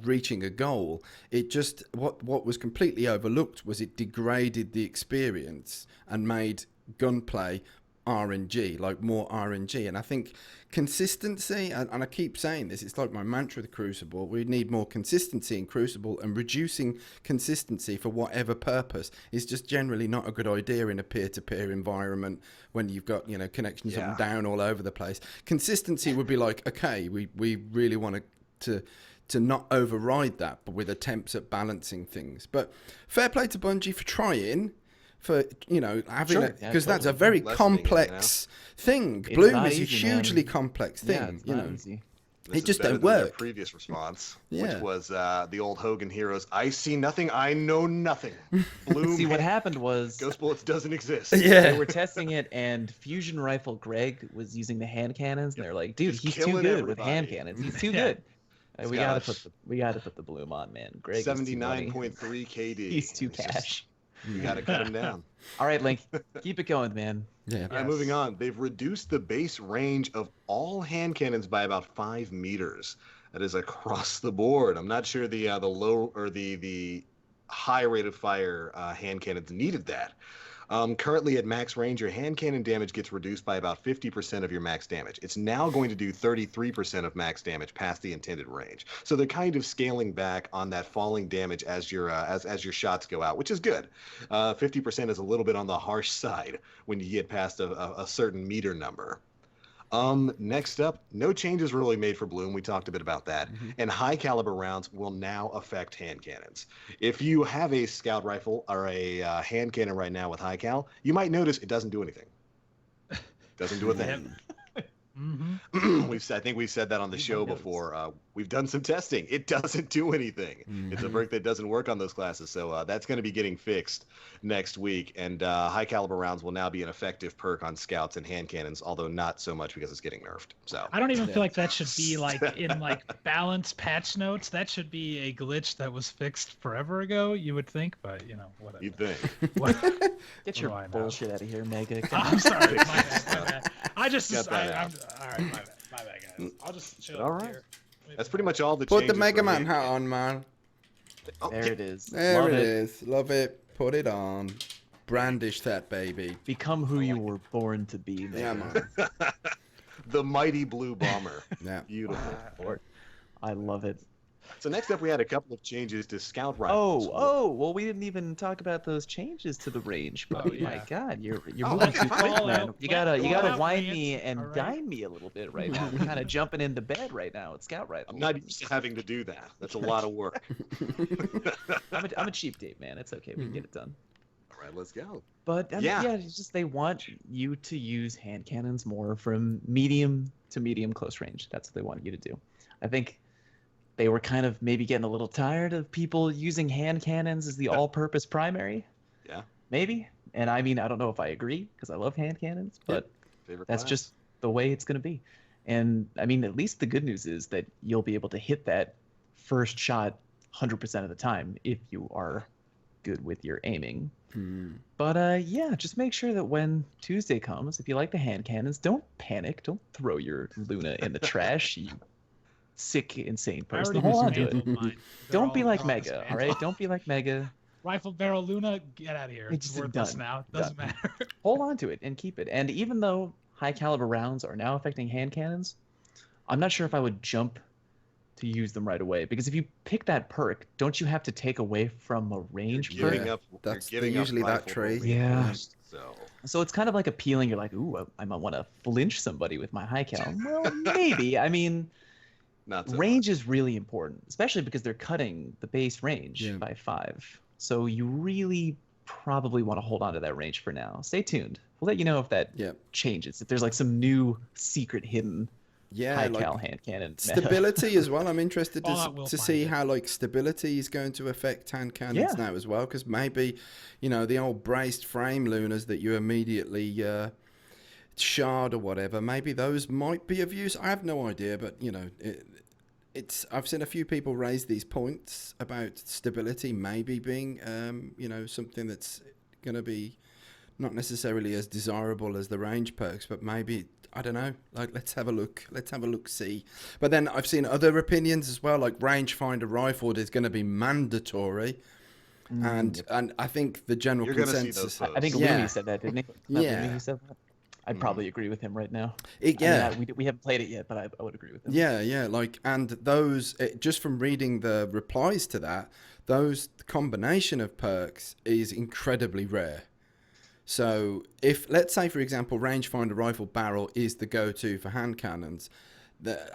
reaching a goal. It just what was completely overlooked was it degraded the experience and made gunplay RNG, like more RNG. And I think consistency, and I keep saying this, it's like my mantra with Crucible, we need more consistency in Crucible, and reducing consistency for whatever purpose is just generally not a good idea in a peer-to-peer environment when you've got, you know, connections up and down all over the place. Consistency would be like, okay, we really want to not override that, but with attempts at balancing things. But fair play to Bungie for trying, for, you know, having Sure, it, yeah, because that's a totally. very Lessening it, complex thing. It's Bloom not is a easy, hugely man. complex Yeah, thing, it's you not know. easy. This It just is better don't than their work. previous response, Yeah. which was the old Hogan Heroes. I see nothing. I know nothing. Bloom. See, what happened was Ghost Bullets doesn't exist. Yeah. they were testing it, and Fusion Rifle Greg was using the hand cannons, and they're like, "Dude, Just he's too killing good with hand everybody. cannons. He's too Yeah. good. We gotta put the bloom on, man. Greg is too money. 79.3 KD. He's too It's just- cash. You got to cut him down. All right, Link, keep it going, man. Yeah. All right, moving on. They've reduced the base range of all hand cannons by about 5 meters. That is across the board. I'm not sure the low or the high rate of fire hand cannons needed that. Currently at max range, your hand cannon damage gets reduced by about 50% of your max damage. It's now going to do 33% of max damage past the intended range. So they're kind of scaling back on that falling damage as your as your shots go out, which is good. 50% is a little bit on the harsh side when you get past a certain meter number. Next up, no changes really made for Bloom. We talked a bit about that. And high caliber rounds will now affect hand cannons. If you have a scout rifle or a hand cannon right now with high cal, you might notice it doesn't do anything. Doesn't do a thing. Mm-hmm. I think we've said that on the show before. We've done some testing. It doesn't do anything. It's a perk that doesn't work on those classes. So that's going to be getting fixed next week. And high caliber rounds will now be an effective perk on scouts and hand cannons, although not so much because it's getting nerfed. So I don't even feel like that should be like in like balance patch notes. That should be a glitch that was fixed forever ago, you would think, but you know, whatever. you'd think. What- Get do your I know? bullshit out of here, Mega. I'm sorry. My bad. I just Got that I'm, out. all right. My bad, guys. I'll just chill All up right. here. That's pretty much all the Put the changes Mega for Man hand hat cannons. on, man. Oh, There it is. There Love it is. Love it. Put it on. Brandish that baby. Become who you were born to be, Yeah, Mega. man. The mighty blue bomber. Yeah. Beautiful. I love it. So next up, we had a couple of changes to scout rifles. Well, we didn't even talk about those changes to the range. But Oh, my yeah. God, you're Oh, moving too call quick, man. out- You call gotta out wind Lance, me and all right? dime me a little bit right now. You're kind of jumping into bed right now. It's scout rifle. I'm not used to having to do that. That's a lot of work. I'm a cheap date, man. It's okay. We can get it done. All right, let's go. But Yeah. it's just they want you to use hand cannons more from medium to medium close range. That's what they want you to do. I think they were kind of maybe getting a little tired of people using hand cannons as the all-purpose primary. Yeah. Maybe. And I mean, I don't know if I agree because I love hand cannons, but Favorite that's class? just the way it's going to be. And I mean, at least the good news is that you'll be able to hit that first shot 100% of the time if you are good with your aiming. But yeah, just make sure that when Tuesday comes, if you like the hand cannons, don't panic. Don't throw your Luna in the trash, you sick, insane I person. already Hold on to it. dismantled mine. They're Don't all- be like they're all Mega, all dismantled. right? Don't be like Mega. Rifle barrel Luna, get out of here. It's It's worthless done. now. Doesn't Done. matter. Hold on to it and keep it. And even though high caliber rounds are now affecting hand cannons, I'm not sure if I would jump to use them right away, because if you pick that perk, don't you have to take away from a range You're perk? giving up. That's you're giving usually up that rifle tree. Yeah. reinforced, So So it's kind of like appealing. You're like, ooh, I might want to flinch somebody with my high cal. Well, maybe. I mean, not so range is really important, especially because they're cutting the base range Yeah. by 5. So you really probably want to hold on to that range for now. Stay tuned. We'll let you know if that Yeah. changes. If there's like some new secret hidden high like cal hand cannon meta. stability as well. I'm interested Fallout will to find see it. how like stability is going to affect hand cannons Yeah. now as well, because maybe, you know, the old braced frame lunars that you immediately shard or whatever, maybe those might be of use. I have no idea, but you know, I've seen a few people raise these points about stability maybe being you know, something that's going to be not necessarily as desirable as the range perks, but maybe, I don't know, like let's have a look see. But then I've seen other opinions as well, like rangefinder rifle is going to be mandatory. And I think the general You're gonna see consensus, those I think Yeah. Looney said that, didn't he? Not Yeah. Looney who said that? I'd probably agree with him right now. yeah. I mean, we haven't played it yet, but I would agree with him. Yeah, like, and those, just from reading the replies to that, those combination of perks is incredibly rare. So if, let's say, for example, rangefinder rifle barrel is the go-to for hand cannons,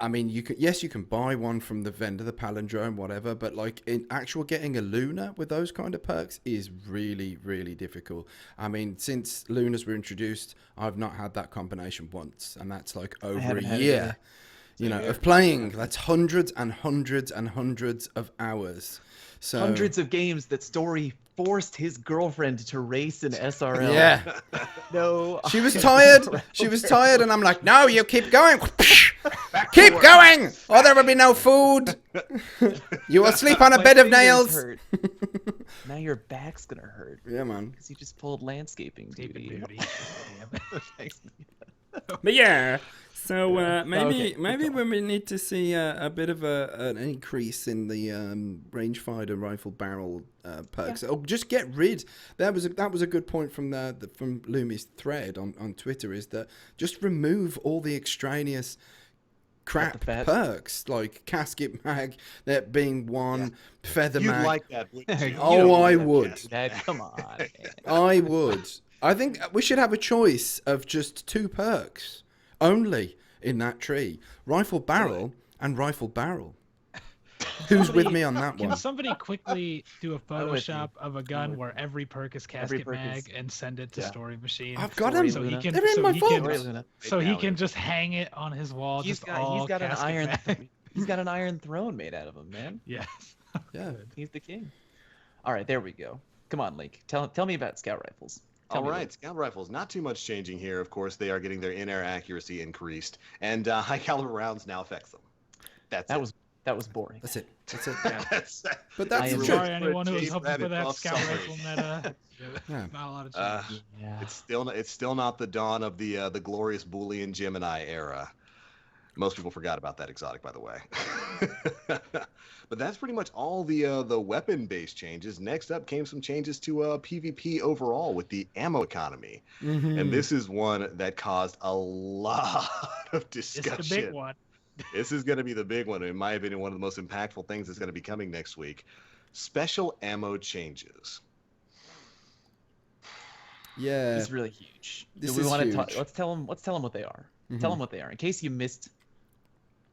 I mean, you can buy one from the vendor, the palindrome, whatever, but like in actual getting a Luna with those kind of perks is really, really difficult. I mean, since Lunas were introduced, I've not had that combination once, and that's like over a haven't had it year, either. you know, of playing. That's hundreds and hundreds and hundreds of hours. So Hundreds of games that Story forced his girlfriend to race in SRL. yeah. No. She was tired. She was tired, and I'm like, no, you keep going. Keep going, or there will be no food. You will sleep on a My bed of fingers nails. hurt. Now your back's gonna hurt Yeah, man. because you just pulled landscaping Escaping duty. duty. Thanks. But yeah, so maybe Okay. we need to see a bit of an increase in the rangefinder rifle barrel perks. Or just get rid. That was a good point from from Lumi's thread on Twitter, is that just remove all the extraneous crap the fat. perks, like casket mag, that being one, feather You'd mag. like that, wouldn't you? Oh, You don't I want would. that. Dad, come on. Man. I would. I think we should have a choice of just 2 perks only in that tree: rifle barrel and rifle barrel. Who's with me on that Can one? somebody quickly do a I'm with you. Photoshop of a gun where every perk is casket perk is- mag and send it to Yeah. Story Machine? I've got Story them. So he Luna. can, They're in so my he phone. can, Story Luna. so Right he now, can yeah. just hang it on his wall. He's just all got an casket iron. mag. He's got an iron throne made out of him, man. Yes. Yeah. He's the king. All right, there we go. Come on, Link. Tell me about scout rifles. Tell All me right, scout rifles. Not too much changing here. Of course, they are getting their in-air accuracy increased, and high caliber rounds now affects them. That's That it. was boring. That's it. That's it. That's But I that's am the Sorry, truth. anyone who was Chase hoping for Rabbit that buff scout summary. rifle meta. Yeah. Not a lot of Uh, change. Yeah. it's still not the dawn of the glorious Boolean Gemini era. Most people forgot about that exotic, by the way. But that's pretty much all the weapon-based changes. Next up came some changes to PvP overall with the ammo economy, Mhm. and this is one that caused a lot of It's discussion. the big one. This is going to be the big one, in my opinion, one of the most impactful things that's going to be coming next week. Special ammo changes. Yeah. It's really huge. This Do we is want to huge. let's tell them what they are. Mhm. Tell them what they are in case you missed.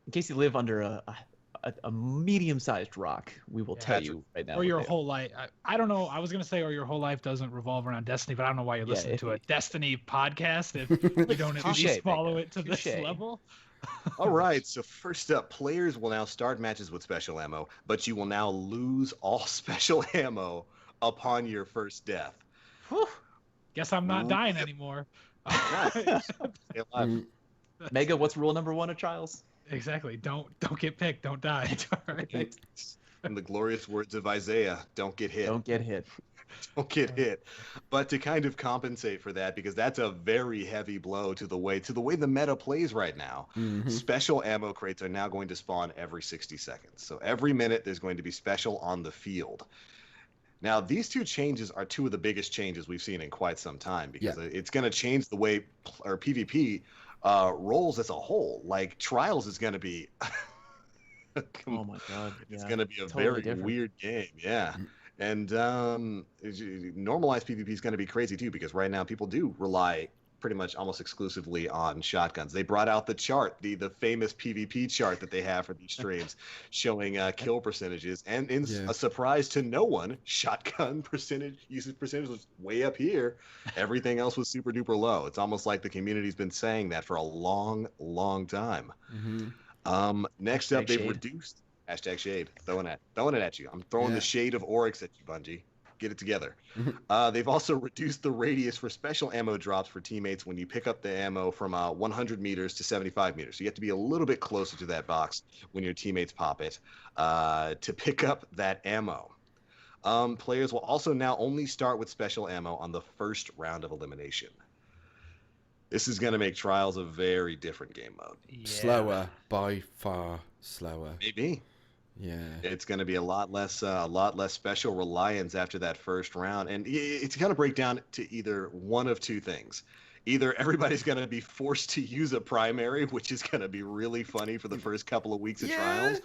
In case you live under a medium-sized rock, we will Yeah. tell That's you right now. Or what your they are. whole life. I don't know. I was going to say, or your whole life doesn't revolve around Destiny, but I don't know why you're Yeah, listening if to a you- Destiny podcast if you don't at Touche, least follow Mega. it to this Touche. level. All right, so first up, players will now start matches with special ammo, but you will now lose all special ammo upon your first death. Whew. Guess I'm not Ooh. dying anymore. Nice. Stay alive. Mm. Mega, what's rule number 1 of Trials? Exactly. Don't get picked. Don't die. All right. In the glorious words of Isaiah, don't get hit. Don't get hit. Don't get hit. But to kind of compensate for that, because that's a very heavy blow to the way the meta plays right now. Mhm. Special ammo crates are now going to spawn every 60 seconds. So every minute there's going to be special on the field. Now, these 2 changes are 2 of the biggest changes we've seen in quite some time, because it's going to change the way PvP rolls as a whole. Like, Trials is going to be Oh my god. it's yeah. going to be a Totally very different. weird game, yeah. And normalized PvP is going to be crazy too, because right now people do rely pretty much almost exclusively on shotguns. They brought out the chart, the famous PvP chart that they have for these streams, showing kill percentages. And in a surprise to no one, shotgun usage percentage was way up here. Everything else was super duper low. It's almost like the community's been saying that for a long, long time. Next up, they've reduced hashtag shade. Throwing it at you. I'm throwing the shade of Oryx at you, Bungie. Get it together. They've also reduced the radius for special ammo drops for teammates when you pick up the ammo from 100 meters to 75 meters. So you have to be a little bit closer to that box when your teammates pop it to pick up that ammo. Players will also now only start with special ammo on the first round of elimination. This is going to make Trials a very different game mode. Slower, by far slower. Maybe. Yeah, it's going to be a lot less special reliance after that first round, and it's going to break down to either one of two things. Either everybody's going to be forced to use a primary, which is going to be really funny for the first couple of weeks of Trials.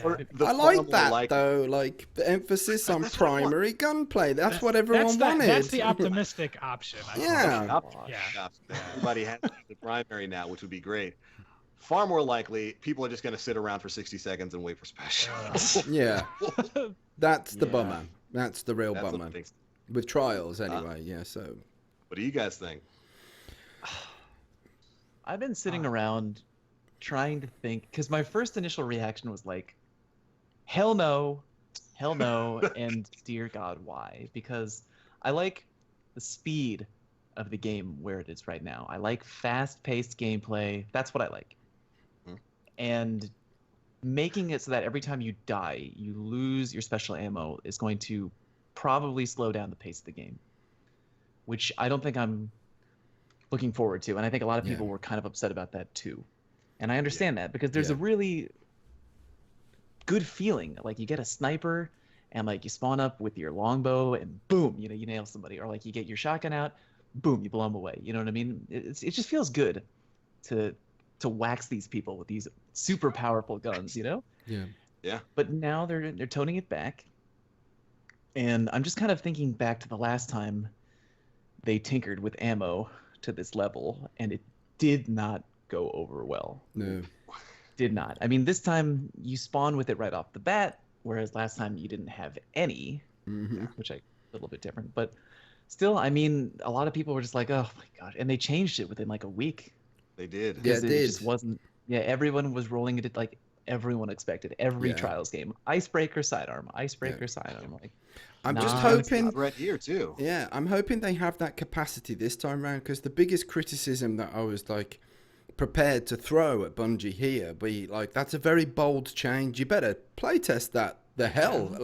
I like that though, like the emphasis on primary gunplay. That's what everyone wanted. That's the optimistic option. Everybody has the primary now, which would be great. Far more likely, people are just going to sit around for 60 seconds and wait for special. That's the bummer. That's the real bummer. With Trials, anyway. So, what do you guys think? I've been sitting around trying to think, because my first initial reaction was like, hell no, and dear God, why? Because I like the speed of the game where it is right now. I like fast-paced gameplay. That's what I like. And making it so that every time you die, you lose your special ammo is going to probably slow down the pace of the game, which I don't think I'm looking forward to. And I think a lot of people were kind of upset about that too. And I understand that because there's a really good feeling. Like you get a sniper and like you spawn up with your longbow and boom, you nail somebody. Or like you get your shotgun out, boom, you blow them away. You know what I mean? It just feels good to wax these people with these super powerful guns, Yeah. But now they're toning it back, and I'm just kind of thinking back to the last time they tinkered with ammo to this level, and it did not go over well. No. Did not. I mean, this time you spawn with it right off the bat, whereas last time you didn't have any, which a little bit different. But still, I mean, a lot of people were just like, oh my God. And they changed it within like a week. They did. Yeah, it did. Just wasn't. Yeah, everyone was rolling it like everyone expected. Every Trials game, icebreaker sidearm, sidearm. Like, I'm just hoping. Right here too. Yeah, I'm hoping they have that capacity this time around, because the biggest criticism that I was like prepared to throw at Bungie here be like, that's a very bold change. You better playtest that the hell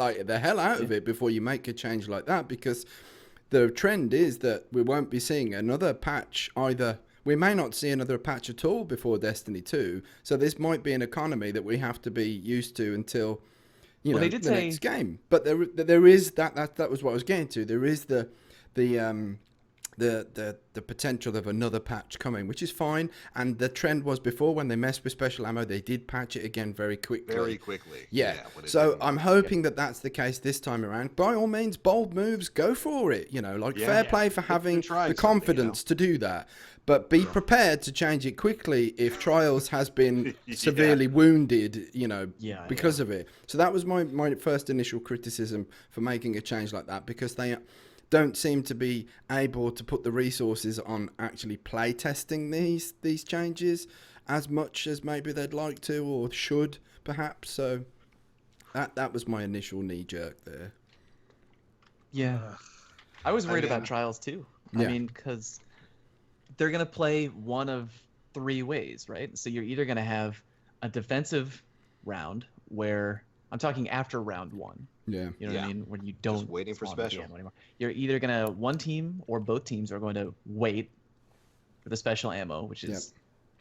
out of it before you make a change like that, because the trend is that we won't be seeing another patch either. We may not see another patch at all before Destiny 2, so this might be an economy that we have to be used to until they did say next game. But there is that was what I was getting to. There is the potential of another patch coming, which is fine. And the trend was before, when they messed with special ammo, they did patch it again very quickly. Very quickly. Yeah. So I'm hoping that that's the case this time around. By all means, bold moves, go for it. Fair play for having the confidence to do that. But be prepared to change it quickly if Trials has been severely wounded, because of it. So that was my first initial criticism for making a change like that, because they don't seem to be able to put the resources on actually play testing these changes as much as maybe they'd like to or should, perhaps. So that was my initial knee jerk there. Yeah. I was worried about Trials too. I mean, because they're going to play one of three ways, right? So you're either going to have a defensive round where I'm talking after round one. Yeah. You know what I mean? When you don't just waiting for special anymore. You're either going to, one team or both teams are going to wait for the special ammo, which is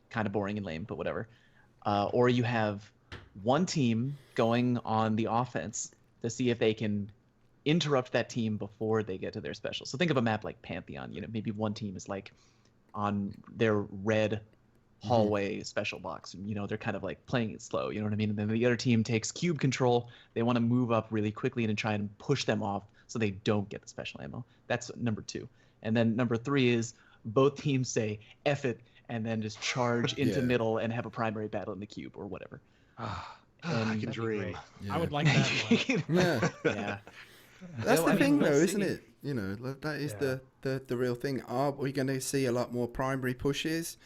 kind of boring and lame, but whatever. Or you have one team going on the offense to see if they can interrupt that team before they get to their special. So think of a map like Pantheon. Maybe one team is like on their red hallway special box. They're kind of like playing it slow. You know what I mean? And then the other team takes cube control. They want to move up really quickly and try and push them off so they don't get the special ammo. That's number two. And then number three is both teams say "F it" and then just charge into Yeah. middle and have a primary battle in the cube or whatever. I And can That'd be dream. great. Yeah. I would like that one. Yeah. yeah. That's No, the I mean, thing, we'll though, isn't see. it? You know, that is Yeah. the real thing. Are we going to see a lot more primary pushes?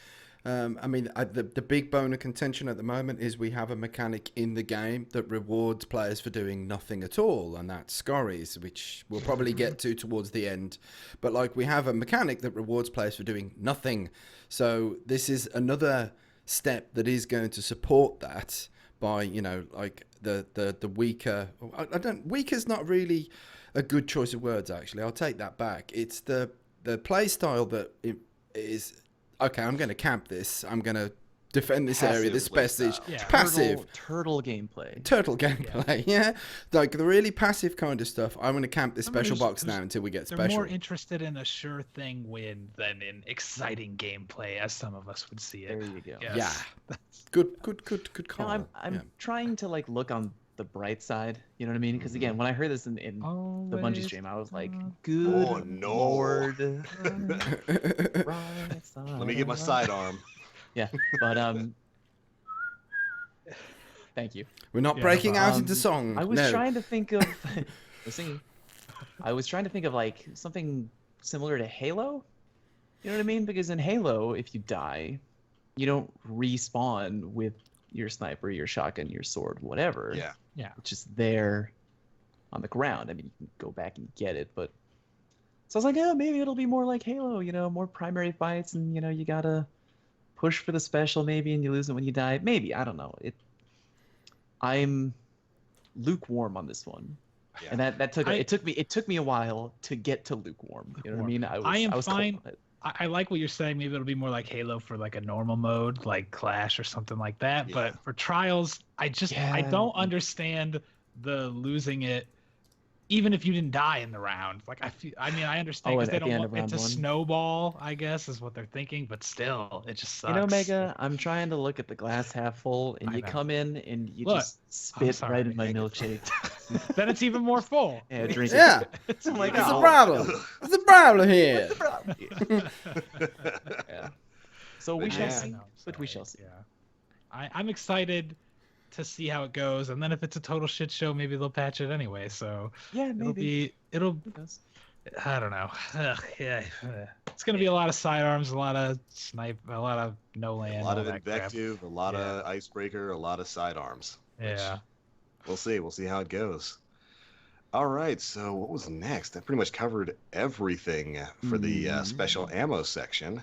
I mean, the big bone of contention at the moment is we have a mechanic in the game that rewards players for doing nothing at all, and that's scurries, which we'll probably get to towards the end. But like, we have a mechanic that rewards players for doing nothing. So this is another step that is going to support that by, you know, like the weaker. I don't. Weaker's not really a good choice of words. Actually, I'll take that back. It's the play style that is. Okay, I'm going to camp this. I'm going to defend this area, Passive this play passage. style. Yeah. Passive. Turtle gameplay. Turtle gameplay, yeah. Like the really passive kind of stuff. I'm going to camp this I mean, special there's- box now until we get They're special. more interested in a sure thing win than in exciting gameplay, as some of us would see There it. you go. Yes. Yeah. Good No, call. I'm Yeah. trying to like look on the bright side. You know what I mean? Because again, when I heard this in the Bungie Always stream, I was like, on "Good Oh, no. lord!" Right side Let me get my up. sidearm. Yeah, but thank you. We're not Yeah, breaking no out problem. into song. I was no. trying to think of was singing. I was trying to think of like something similar to Halo. You know what I mean? Because in Halo, if you die, you don't respawn with your sniper, your shotgun, your sword, whatever. Yeah. It's just there on the ground. I mean, you can go back and get it, but so I was like, oh, maybe it'll be more like Halo, you know, more primary fights, and you know, you gotta push for the special maybe, and you lose it when you die. Maybe, I don't know. I'm lukewarm on this one, Yeah. and that took I- it took me a while to get to lukewarm. You know what I mean? I am was cold fine. on it. I like what you're saying. Maybe it'll be more like Halo for like a normal mode, like Clash or something like that. Yeah. But for Trials, I Yeah. don't understand the losing it, even if you didn't die in the round. Like I mean, I understand Oh, because at they the don't end want of it round to one? snowball. I guess is what they're thinking. But still, it just sucks. You know, Mega, I'm trying to look at the glass half full, and I you know. come in and you Look, just spit sorry, right in my Mega. milkshake. Then it's even more full. Yeah, drink it. Yeah. It's I'm like, There's a oh. problem. There's a problem here. Yeah. So we But shall yeah. see. No, But we sorry, shall see. Yeah, I'm excited to see how it goes, and then if it's a total shit show, maybe they'll patch it anyway. So Yeah, maybe. it'll Who knows? I don't know. Ugh, yeah, it's gonna be a lot of sidearms, a lot of snipe, a lot of no land, A lot all of that crap. invective, a lot of icebreaker, a lot of sidearms. Yeah. We'll see. We'll see how it goes. All right. So what was next? That pretty much covered everything for the special ammo section.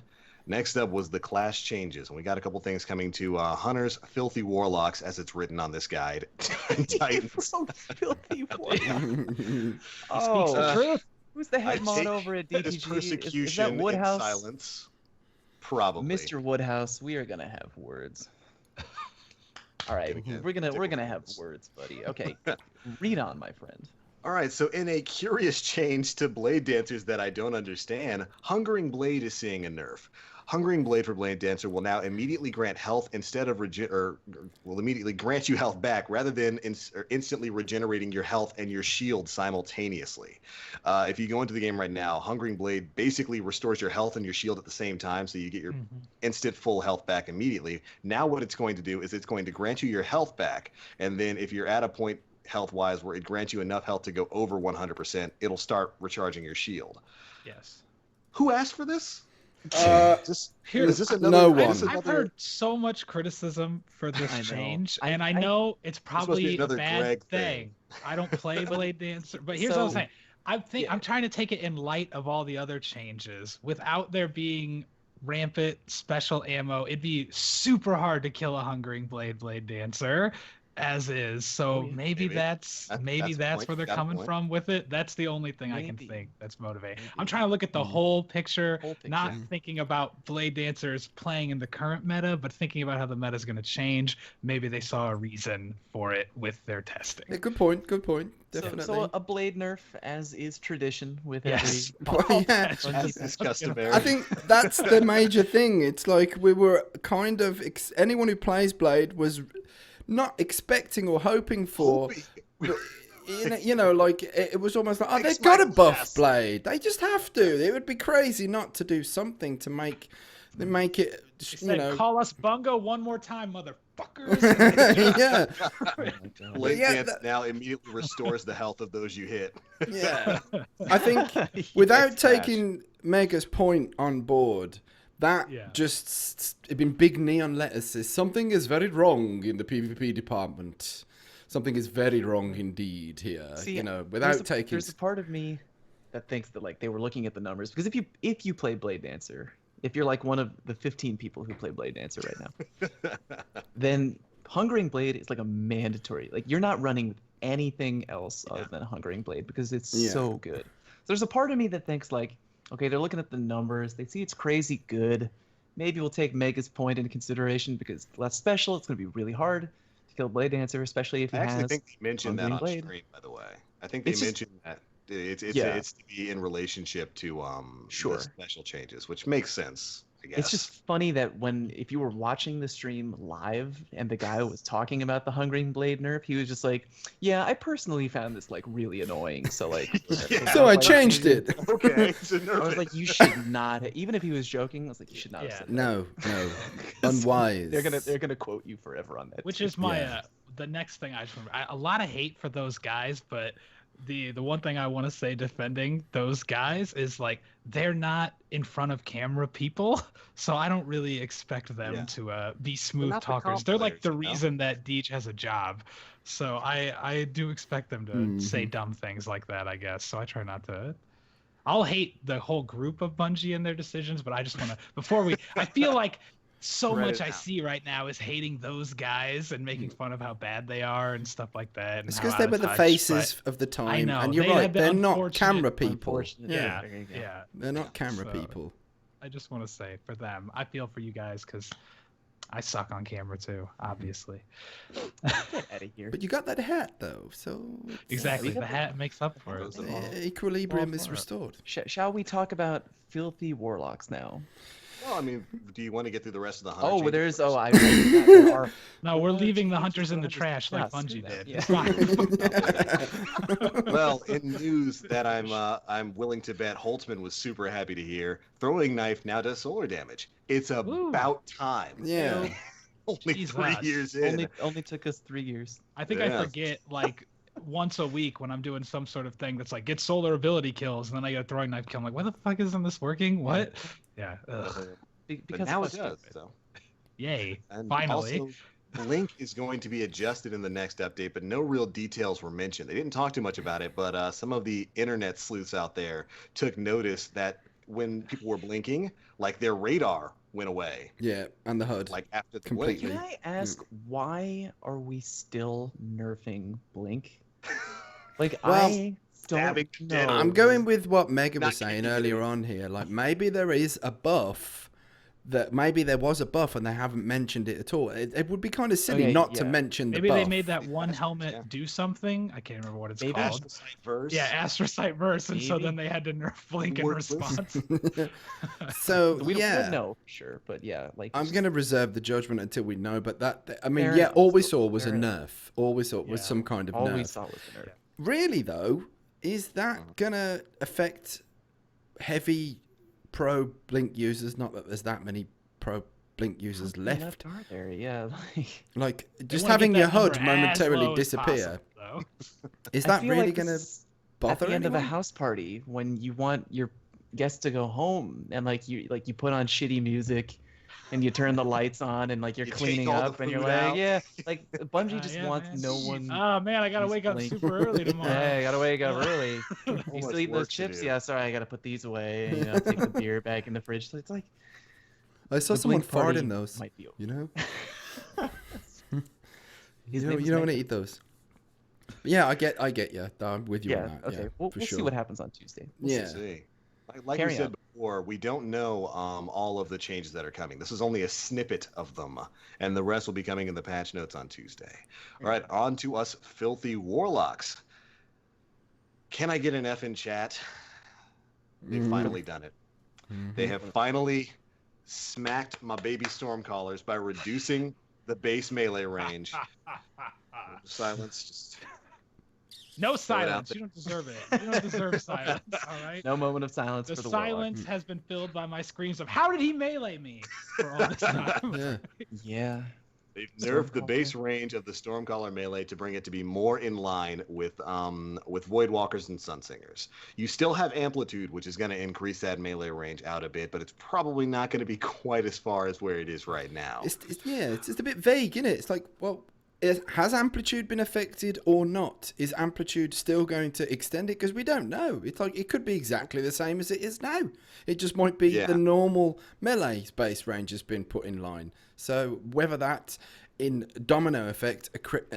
Next up was the class changes, and we got a couple things coming to Hunters, Filthy Warlocks, as it's written on this guide. and Titans. So filthy. What? Oh, Oh, who's the I head mod take over at That DTG? is persecution Is that and Woodhouse? silence. Probably. Mr. Woodhouse, we are gonna have words. All right, Gonna get we're gonna different have words. words, buddy. Okay, read on, my friend. All right, so in a curious change to Blade Dancers that I don't understand, Hungering Blade is seeing a nerf. Hungering Blade for Blade Dancer will now immediately grant health instead of will immediately grant you health back rather than instantly regenerating your health and your shield simultaneously. If you go into the game right now, Hungering Blade basically restores your health and your shield at the same time, so you get your instant full health back immediately. Now what it's going to do is it's going to grant you your health back, and then if you're at a point health-wise where it grants you enough health to go over 100%, it'll start recharging your shield. Yes. Who asked for this? Here's- Is this another? No is one. this I've another- heard so much criticism for this I know. change, I- and I I- know it's must be probably a another bad Greg thing. thing. I don't play Blade Dancer, but here's what I'm So- saying. I'm trying to take it in light of all the other changes. Without there being rampant special ammo, it'd be super hard to kill a Hungering Blade Dancer as is. So Oh, yeah. maybe Maybe. that's That's a that's point. where they're Got a coming point. from with it. That's the only thing I can Maybe. think that's motivating. Maybe. I'm trying to look at the Mm. whole picture, Whole picture. not thinking about Blade Dancers playing in the current meta, but thinking about how the meta is going to change. Maybe they saw a reason for it with their testing. Yeah, good point. Good point. So, Definitely. so a blade nerf, as is tradition with Yes. every. Well, yeah. As is customary. I think that's the major thing. It's like we were kind of anyone who plays Blade was not expecting or hoping for. like it was almost like, oh, they've Thanks, got a Michael buff Jackson. Blade. They just have to. It would be crazy not to do something to make it. He You said, know, "Call us Bungo one more time, motherfuckers." yeah, Blade yeah, Dance that- now immediately restores the health of those you hit. yeah. I think without taking Mega's point on board, that Yeah. just in big neon letters says something is very wrong in the PvP department. Something is very wrong indeed here. See, without taking. There's a part of me that thinks that like they were looking at the numbers because if you play Blade Dancer, if you're like one of the 15 people who play Blade Dancer right now, then Hungering Blade is like a mandatory. Like you're not running anything else other than Hungering Blade because it's so good. So there's a part of me that thinks like, okay, they're looking at the numbers, they see it's crazy good. Maybe we'll take Mega's point into consideration because less special. It's going to be really hard to kill Blade Dancer, especially if he I actually has. think they mentioned that on Hungering Blade. stream, by the way. I think they It's just- mentioned that it's Yeah. it's to be in relationship to Sure. the special changes, which makes sense, I guess. It's just funny that if you were watching the stream live and the guy was talking about the Hungering Blade nerf, he was just like, "Yeah, I personally found this like really annoying, so like." Yeah. So I like, changed it. okay. So I was like, "You should not." Even if he was joking, I was like, "You should not." Have Yeah. said that." No, 'Cause unwise. They're gonna quote you forever on that. Which too. is my Yeah. the next thing I just remember. A lot of hate for those guys, but the one thing I want to say defending those guys is like they're not in front of camera people, so I don't really expect them Yeah. to be smooth not the talkers. comp They're like players, the you know? reason that Deej has a job, so I do expect them to say dumb things like that, I guess. So I try not to. I'll hate the whole group of Bungie and their decisions, but I just want to before we. I feel like so Spread much it I out. see right now is hating those guys and making fun of how bad they are and stuff like that. And It's how because out they of were the touch, faces of the time, know, and you're they right. had the They're not unfortunate- camera people. Unfortunate. Yeah, There you go. yeah. They're not camera So- people. I just want to say for them, I feel for you guys because I suck on camera too, obviously. Get out of here. But you got that hat though, so it's, Exactly, got the hat makes up for it. Those are all- equilibrium All is for it. restored. Shall we talk about filthy warlocks now? Well, I mean, do you want to get through the rest of the 100 Oh, changes there's. first? Oh, I. There are No, we're Well, leaving the changes hunters in the to trash like Yeah, screw Bungie that, did. yeah. It's fine. Well, in news that I'm willing to bet Holtzman was super happy to hear, throwing knife now does solar damage. It's Woo. about time. Yeah. Only Jesus. 3 years in. only took us 3 years. I think Yeah. I forget like once a week when I'm doing some sort of thing that's like get solar ability kills, and then I get a throwing knife kill. I'm like, why the fuck isn't this working? What? Yeah. Ugh. But Because now it's it does. stupid. So. Yay. And Finally. also, Blink is going to be adjusted in the next update, but no real details were mentioned. They didn't talk too much about it, but some of the internet sleuths out there took notice that when people were blinking, like their radar went away, Yeah, and the HUD. like after the Completely. blink. Can I ask why are we still nerfing Blink? Like Well, I stabbing don't dead know. I'm going with what Mega Not was saying giving you earlier on here. Like maybe there is a buff that maybe there was a buff and they haven't mentioned it at all. It would be kind of silly Okay, not to yeah. mention the Maybe buff. they made that one Astro- helmet yeah. do something. I can't remember what it's Maybe. called. Astrocyte verse. Yeah, Astrocyte Verse, and so Maybe. then they had to nerf Blink in Worthless. response. So We don't yeah, know for sure, but yeah, like I'm gonna reserve the judgment until we know. But I mean, Fair yeah, enough. all we saw was a Fair nerf. All we saw was Yeah. some kind of all we nerf. saw was the nerf. Really though, is that gonna affect heavy pro Blink users? Not that there's that many pro Blink users How many left. are there? Yeah, like Like They just wanna having get your that HUD number as momentarily low as disappear. possible, though. Is I that feel really like gonna this is bother at the end of a anyone? house party when you want your guests to go home and like you put on shitty music and you turn the lights on and like you're You take cleaning all the up and you're food like, out. yeah, like Bungie just Yeah, wants man. no one. Oh man, I gotta Use wake up Blink. super early tomorrow. Yeah, I gotta wake up early. You much still eat those work to chips? do. Yeah, sorry, I gotta put these away. You know, take the beer back in the fridge. So it's like I saw the someone Blink fart party in those. might be over. You know, His you name don't, is you don't want to Meg. eat those. But yeah, I get you. I'm with you Yeah, on that. okay. Yeah, We'll for see sure. what happens on Tuesday. Yeah. See. Like Carry we said on. before, we don't know all of the changes that are coming. This is only a snippet of them, and the rest will be coming in the patch notes on Tuesday. All right, on to us filthy warlocks. Can I get an F in chat? They've Mhm. finally done it. They have finally smacked my baby Stormcallers by reducing the base melee range. Silence. Just No Throw it out silence. there. You don't deserve it. You don't deserve silence. All right. No moment of silence The for the Warlock. silence has been filled by my screams of "How did he melee me?" for all this time. Yeah. Yeah. They've nerfed the Stormcaller. base range of the Stormcaller melee to bring it to be more in line with Voidwalkers and Sunsingers. You still have Amplitude, which is going to increase that melee range out a bit, but it's probably not going to be quite as far as where it is right now. It's just a bit vague, isn't it? It's like, well, has Amplitude been affected or not? Is Amplitude still going to extend it? Because we don't know. It's like it could be exactly the same as it is now. It just might be Yeah. the normal melee base range has been put in line. So whether that in domino effect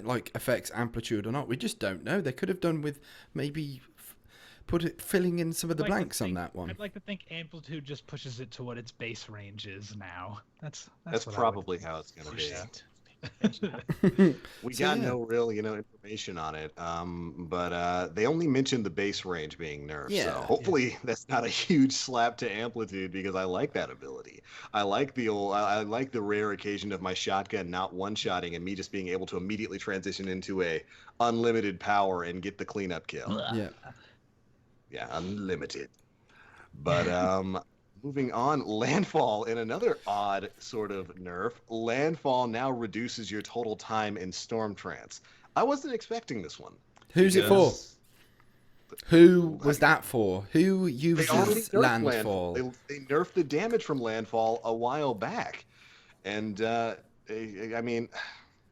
like affects Amplitude or not, we just don't know. They could have done with maybe filling in some of the I'd like to blanks on think- that one. I'd like to think Amplitude just pushes it to what its base range is now. That's That's what probably how it's going to Push be. it. We So, got yeah. no real, information on it. But they only mentioned the base range being nerfed. Yeah, So hopefully that's not a huge slap to Amplitude because I like that ability. I like I like the rare occasion of my shotgun not one-shotting and me just being able to immediately transition into a unlimited power and get the cleanup kill. Yeah. Yeah, unlimited. But moving on, Landfall in another odd sort of nerf. Landfall now reduces your total time in Storm Trance. I wasn't expecting this one. Who's it for? because Who was that for? Who They uses already nerfed landfall? They nerfed the damage from Landfall a while back. And, I mean,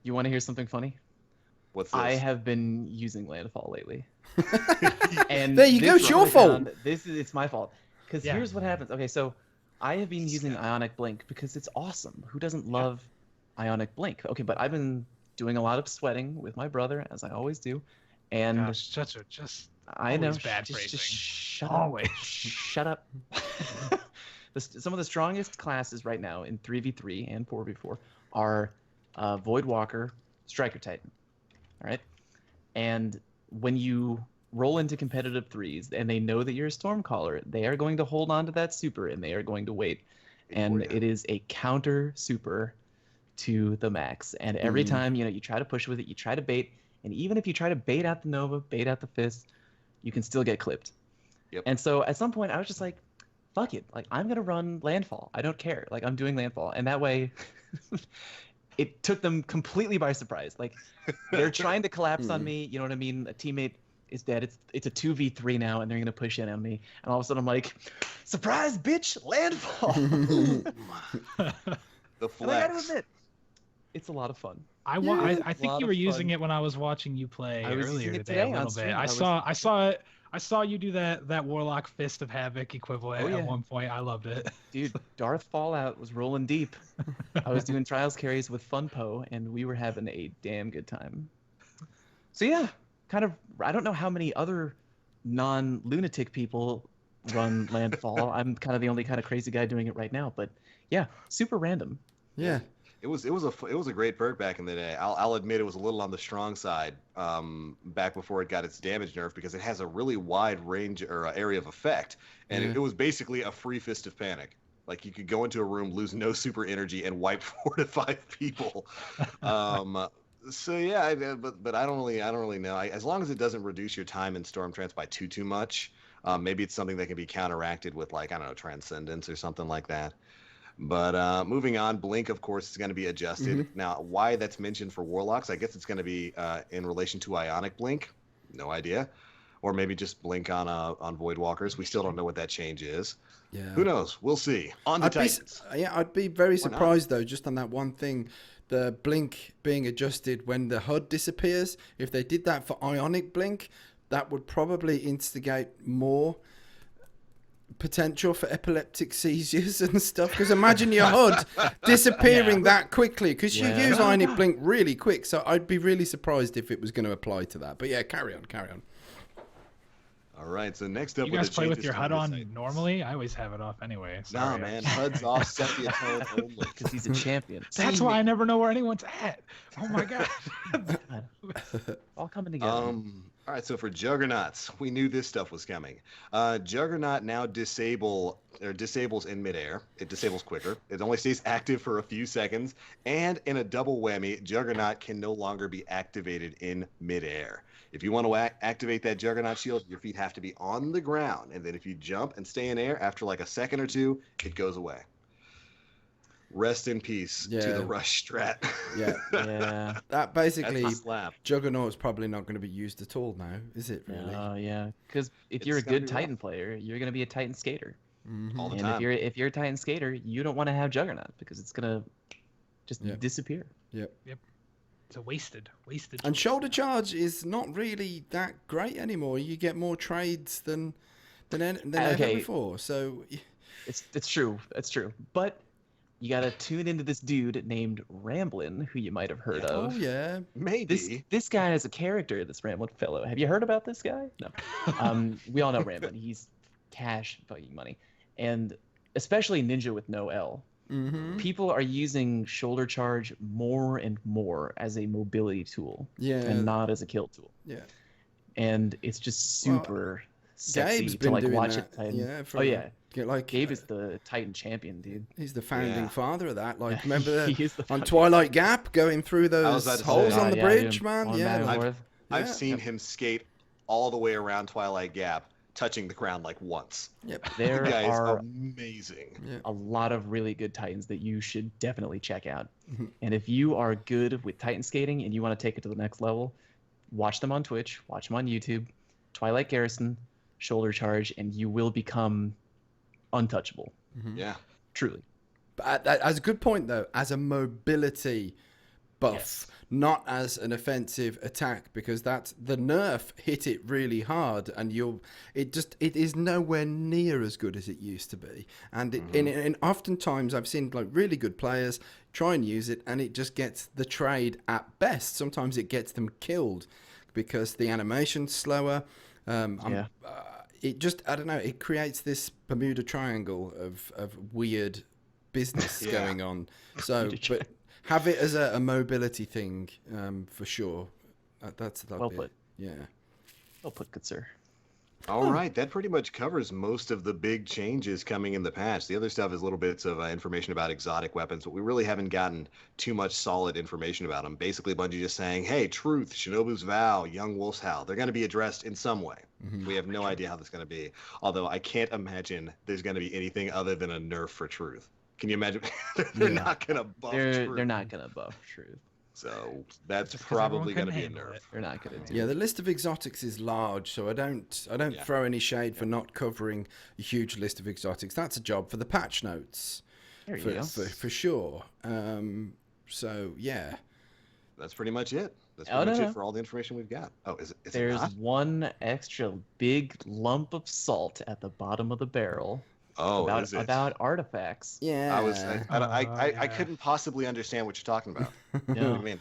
You want to hear something funny? what's this? I have been using Landfall lately. And There you go, this it's is your what I fault. found. It's my fault. Because Yeah. here's what happens. Okay, so I have been using Ionic Blink because it's awesome. Who doesn't love Ionic Blink? Okay, but I've been doing a lot of sweating with my brother, as I always do. And Gosh, such a just I know. always bad just phrasing. shut Always. up. Shut up. Some of the strongest classes right now in 3v3 and 4v4 are Voidwalker, Striker Titan. All right? And when you roll into competitive threes and they know that you're a Stormcaller, they are going to hold on to that super and they are going to wait. And ya. it is a counter super to the max. And every Mhm. time, you try to push with it, you try to bait, and even if you try to bait out the Nova, bait out the Fist, you can still get clipped. Yep. And so at some point I was just like, fuck it. Like, I'm going to run Landfall. I don't care. Like, I'm doing Landfall. And that way it took them completely by surprise. Like, they're trying to collapse on me. You know what I mean? A teammate is dead. It's a 2v3 now, and they're going to push in on me. And all of a sudden I'm like, surprise, bitch, Landfall. The And I got to flex. admit, it's a lot of fun. I a think lot you of were using fun. it when I was watching you play I was earlier using it today a today on little bit. stream. I saw you do that Warlock Fist of Havoc equivalent Oh, yeah. at one point. I loved it. Dude, Darth Fallout was rolling deep. I was doing trials carries with Funpo, and we were having a damn good time. So yeah, kind of. I don't know how many other non-lunatic people run Landfall. I'm kind of the only kind of crazy guy doing it right now. But yeah, super random. Yeah. It was a great perk back in the day. I'll admit it was a little on the strong side back before it got its damage nerf because it has a really wide range or area of effect, and Yeah. it was basically a free Fist of Panic. Like you could go into a room, lose no super energy, and wipe 4 to 5 people. So yeah, but I don't really know. As long as it doesn't reduce your time in Storm Trance by too much, maybe it's something that can be counteracted with like I don't know Transcendence or something like that. But moving on, Blink, of course, is going to be adjusted. Now, why that's mentioned for Warlocks, I guess it's going to be in relation to Ionic Blink. No idea. Or maybe just Blink on Voidwalkers. We still don't know what that change is. Yeah. Who knows? We'll see. On the Titans. I'd be very not? surprised though, just on that one thing, the blink being adjusted when the HUD disappears. If they did that for Ionic Blink, that would probably instigate more potential for epileptic seizures and stuff. Because imagine your HUD disappearing that quickly, because you use Ionic Blink really quick. So I'd be really surprised if it was going to apply to that. But yeah, carry on. All right. So next up, You with guys the play with changes your to HUD the on Titans. normally? I always have it off anyway. Nah, Sorry. man. HUD's off Sepia tone only. Because he's a champion. That's why I never know where anyone's at. Oh my god. All coming together. All right, so for Juggernauts, we knew this stuff was coming. Juggernaut now disables in midair. It disables quicker. It only stays active for a few seconds, and in a double whammy, Juggernaut can no longer be activated in midair. If you want to activate that Juggernaut shield, your feet have to be on the ground. And then if you jump and stay in air, after like a second or two, it goes away. Rest in peace to the rush strat. Yeah. Yeah. That basically, That's a slap. Juggernaut's probably not going to be used at all now, is it really? Yeah. Because if It's you're a gonna good be Titan player, you're gonna be a Titan skater. Mhm. All the And time. if you're a Titan skater, you don't want to have Juggernaut because it's gonna just Yeah. disappear. It's a wasted. And shoulder charge is not really that great anymore. You get more trades than ever Okay. before. So It's true. It's true. But you gotta tune into this dude named Ramblin, who you might have heard Yeah. of. oh yeah, Maybe. This guy is a character, this Ramblin fellow. Have you heard about this guy? No. We all know Ramblin. He's cash fucking money. And especially Ninja with no L. People are using shoulder charge more and more as a mobility tool yeah, and not as a kill tool. yeah. And it's just Well, super sexy Gabe's to been like doing watch that. it. Titan. Yeah, Oh yeah, like Gabe is the Titan champion, dude. he's the founding Yeah. father of that. Like, remember He is the on fucking- Twilight Gap going through I those was about to holes say. on the Yeah, bridge, dude, man? on Yeah, back and like, forth. I've yeah. seen him skate all the way around Twilight Gap, touching the ground like once. Yep. There The guy are is amazing. Yeah. a lot of really good Titans that you should definitely check out. Mhm. And if you are good with Titan skating and you want to take it to the next level, watch them on Twitch, watch them on YouTube, Twilight Garrison, Shoulder Charge, and you will become untouchable. Yeah. Truly. But that's a good point, though, as a mobility buff, Yes. not as an offensive attack, because that's the nerf hit it really hard, and it is nowhere near as good as it used to be. And and oftentimes I've seen like really good players try and use it, and it just gets the trade at best. Sometimes it gets them killed because the animation's slower. Yeah. It just, I don't know, it creates this Bermuda Triangle of weird business Yeah. going on. So, Bermuda but have it as a mobility thing, for sure. That'd Well be put. it. Yeah. Well put, good sir. All right, that pretty much covers most of the big changes coming in the patch. The other stuff is little bits of information about exotic weapons, but we really haven't gotten too much solid information about them. Basically, Bungie just saying, hey, Truth, Shinobu's Vow, Young Wolf's Howl, they're going to be addressed in some way. We have no idea how that's going to be, although I can't imagine there's going to be anything other than a nerf for Truth. Can you imagine? They're Yeah. not going to buff They're Truth. not gonna buff Truth. So that's Just 'cause everyone probably going to couldn't be a handle nerf. it. They're not gonna do Yeah, it. the list of exotics is large, so I don't Yeah. throw any shade for not covering a huge list of exotics. That's a job for the patch notes, There you for, go. for sure. So yeah. That's pretty much it. That's Oh, pretty much no. it for all the information we've got. Oh, is it There's not? one extra big lump of salt at the bottom of the barrel Oh, is it? about artifacts. Yeah. I couldn't possibly understand what you're talking about. No. I mean,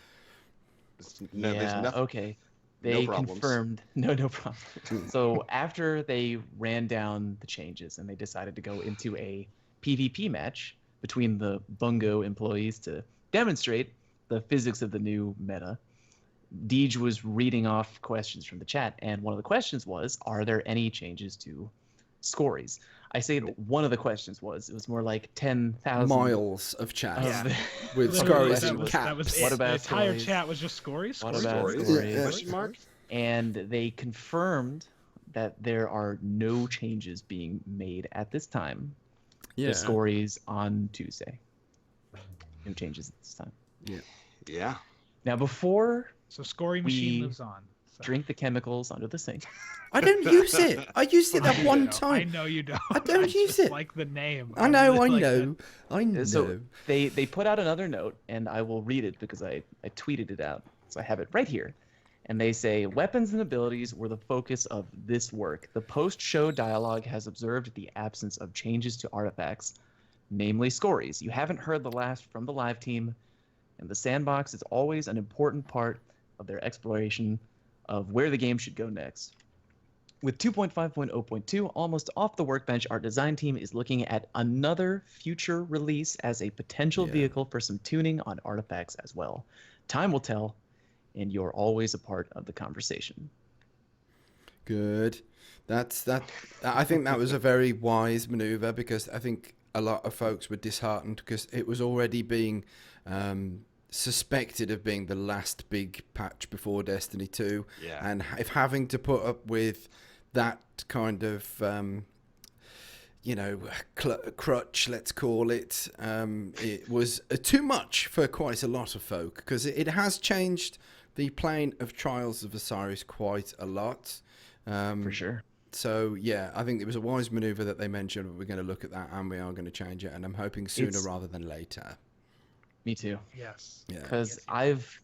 there's Yeah, nothing. okay. They problems. confirmed. No problem. So after they ran down the changes and they decided to go into a PvP match between the Bungo employees to demonstrate the physics of the new meta, Deej was reading off questions from the chat, and one of the questions was, are there any changes to Scories? I say one of the questions was, it was more like 10,000 miles of chat of the- with One of the scurries questions and was- caps. That was What it. about the entire stories? chat was just Scories? What Scories? about Stories? Scories? Yeah. Question mark? And they confirmed that there are no changes being made at this time. Yeah. The Scories on Tuesday. No changes at this time. Yeah. Now, before So scoring machine We lives on. So. drink the chemicals under the sink, I don't use it. I used it that one I time. know you don't. I don't use just it. like the name. I know. really like I know. So they put out another note, and I will read it because I tweeted it out. So I have it right here. And they say, weapons and abilities were the focus of this work. The post-show dialogue has observed the absence of changes to artifacts, namely Scories. You haven't heard the last from the live team, and the sandbox is always an important part of their exploration of where the game should go next. With 2.5.0.2 almost off the workbench, our design team is looking at another future release as a potential Yeah. vehicle for some tuning on artifacts as well. Time will tell, and you're always a part of the conversation. Good. That's that. I think that was a very wise maneuver, because I think a lot of folks were disheartened because it was already being suspected of being the last big patch before Destiny 2. Yeah. And if having to put up with that kind of, crutch, let's call it, it was too much for quite a lot of folk, because it has changed the plane of Trials of Osiris quite a lot. For sure. So, yeah, I think it was a wise maneuver that they mentioned. We're going to look at that, and we are going to change it, and I'm hoping sooner rather than later. Me too. Yes. Yeah. Because I've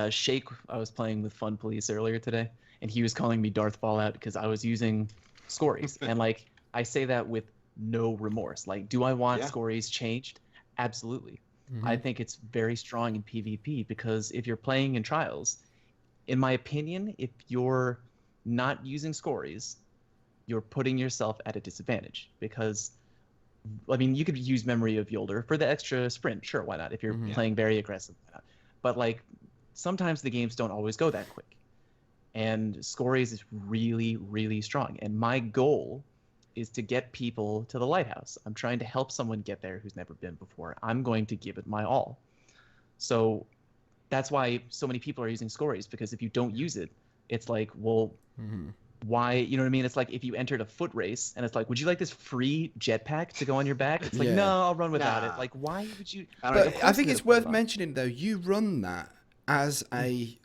Shake. I was playing with Fun Police earlier today, and he was calling me Darth Fallout because I was using Scories, and like I say that with no remorse. Like, do I want Scories changed? Absolutely. Mm-hmm. I think it's very strong in PvP because if you're playing in Trials, in my opinion, if you're not using Scories, you're putting yourself at a disadvantage because. I mean, you could use Memory of Yolder for the extra sprint. Sure, why not? If you're playing very aggressive, why not? But like, sometimes the games don't always go that quick, and Scories is really, really strong. And my goal is to get people to the lighthouse. I'm trying to help someone get there who's never been before. I'm going to give it my all. So that's why so many people are using Scories, because if you don't use it, it's like, well. Why, you know what I mean? It's like if you entered a foot race and it's like, would you like this free jetpack to go on your back? It's like, no, I'll run without it. Like, why would you? But I think it's worth mentioning, though, you run that as a...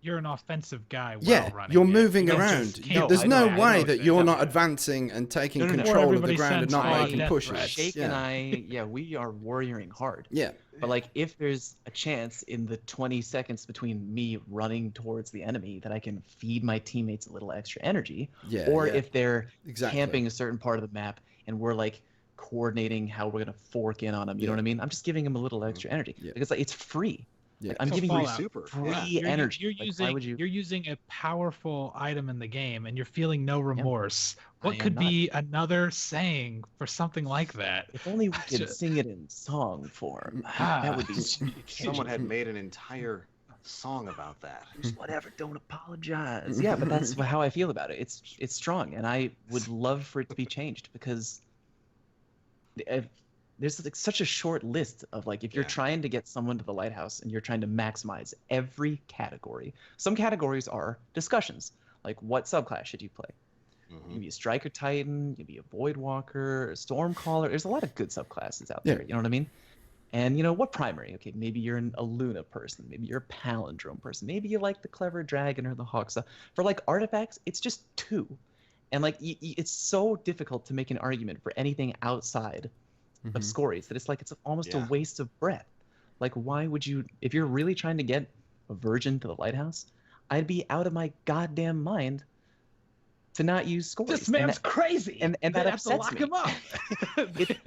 You're an offensive guy while running. You're moving around. There's no way that you're not advancing and taking control of the ground and not making pushes. Shake and I, we are warrioring hard. Yeah. But like, if there's a chance in the 20 seconds between me running towards the enemy that I can feed my teammates a little extra energy, if they're camping a certain part of the map and we're like coordinating how we're gonna fork in on them, you know what I mean? I'm just giving them a little extra energy because like it's free. Yeah. Like, I'm giving you free energy. You're using a powerful item in the game, and you're feeling no remorse. What could be another saying for something like that? If only we could sing it in song form. That would be. Someone had made an entire song about that. Just whatever. Don't apologize. Yeah, but that's how I feel about it. It's strong, and I would love for it to be changed because. There's like such a short list of like if you're trying to get someone to the lighthouse and you're trying to maximize every category. Some categories are discussions, like what subclass should you play? You can be a Striker Titan, you can be a Void Walker, a Stormcaller. There's a lot of good subclasses out there. You know what I mean? And you know what primary? Okay, maybe you're a Luna person, maybe you're a Palindrome person, maybe you like the Clever Dragon or the Hawk. So for like artifacts, it's just 2, and like it's so difficult to make an argument for anything outside of Scories that it's like it's almost a waste of breath. Like, why would you, if you're really trying to get a virgin to the lighthouse, I'd be out of my goddamn mind to not use Scories. This man's crazy, and that upsets me. Him up.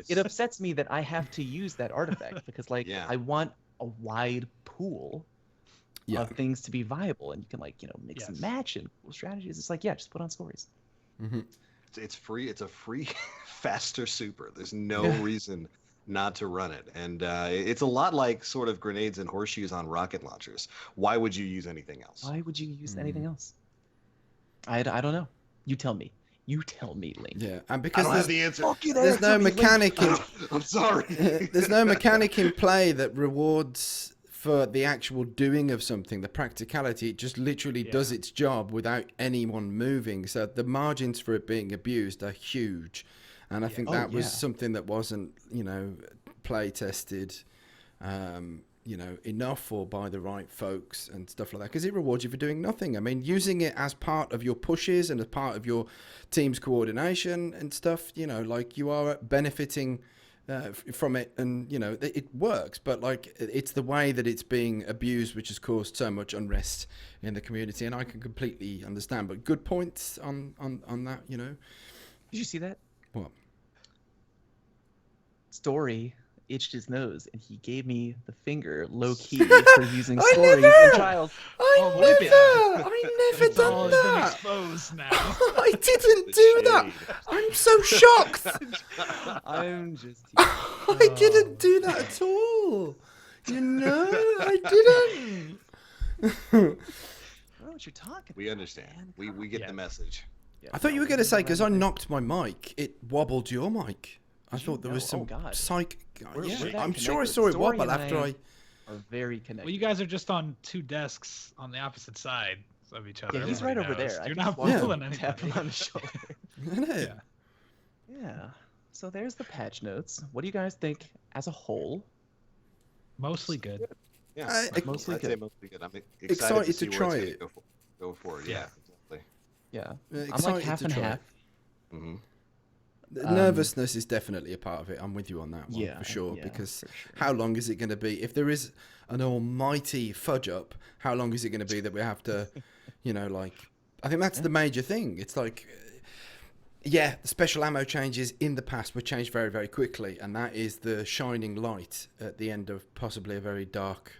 It upsets me that I have to use that artifact because like I want a wide pool of things to be viable, and you can like mix and match and cool strategies. It's like just put on Scories. It's free. It's a free, faster super. There's no reason not to run it, and it's a lot like sort of grenades and horseshoes on rocket launchers. Why would you use anything else? Why would you use anything else? I don't know. You tell me. You tell me, Link. Yeah, and because I don't have the answer. There's no mechanic in. I'm sorry. There's no mechanic in play that rewards for the actual doing of something, the practicality. It just literally does its job without anyone moving. So the margins for it being abused are huge, and I think that was something that wasn't, play tested, enough or by the right folks and stuff like that, because it rewards you for doing nothing. I mean, using it as part of your pushes and as part of your team's coordination and stuff, like you are benefiting from it, and it works, but like it's the way that it's being abused which has caused so much unrest in the community, and I can completely understand. But good points on that. Did you see that? What? Story itched his nose and he gave me the finger low key for using Scories in Trials. I never done that. Exposed now. I didn't do that. I'm so shocked. I'm just. I didn't do that at all. I didn't. I don't know what you're talking about. We understand. Man. We get the message. I thought you were going to say, because I knocked my mic, it wobbled your mic. I thought there was some God. psych. We're Yeah, that I'm sure I connected. saw it Story wobble and after I. Are very connected. Well, you guys are just on 2 desks on the opposite sides of each other. Yeah, he's Everybody right over knows. there. I You're just not walked up fooling and tapped him anybody. on the shoulder. Isn't it? Yeah. Yeah. So there's the patch notes. What do you guys think as a whole? Mostly good. Yeah, Mostly I'd say good. mostly good. I'm excited, Excited to see to where try it's it. gonna go for it. Yeah. Yeah, exactly. Yeah. I'm Excited like half to and try half. it. Hmm. The nervousness is definitely a part of it. I'm with you on that one Yeah, for sure. yeah, Because for sure. how long is it going to be? If there is an almighty fudge up, how long is it going to be that we have to, I think that's the major thing. It's like, the special ammo changes in the past were changed very, very quickly. And that is the shining light at the end of possibly a very dark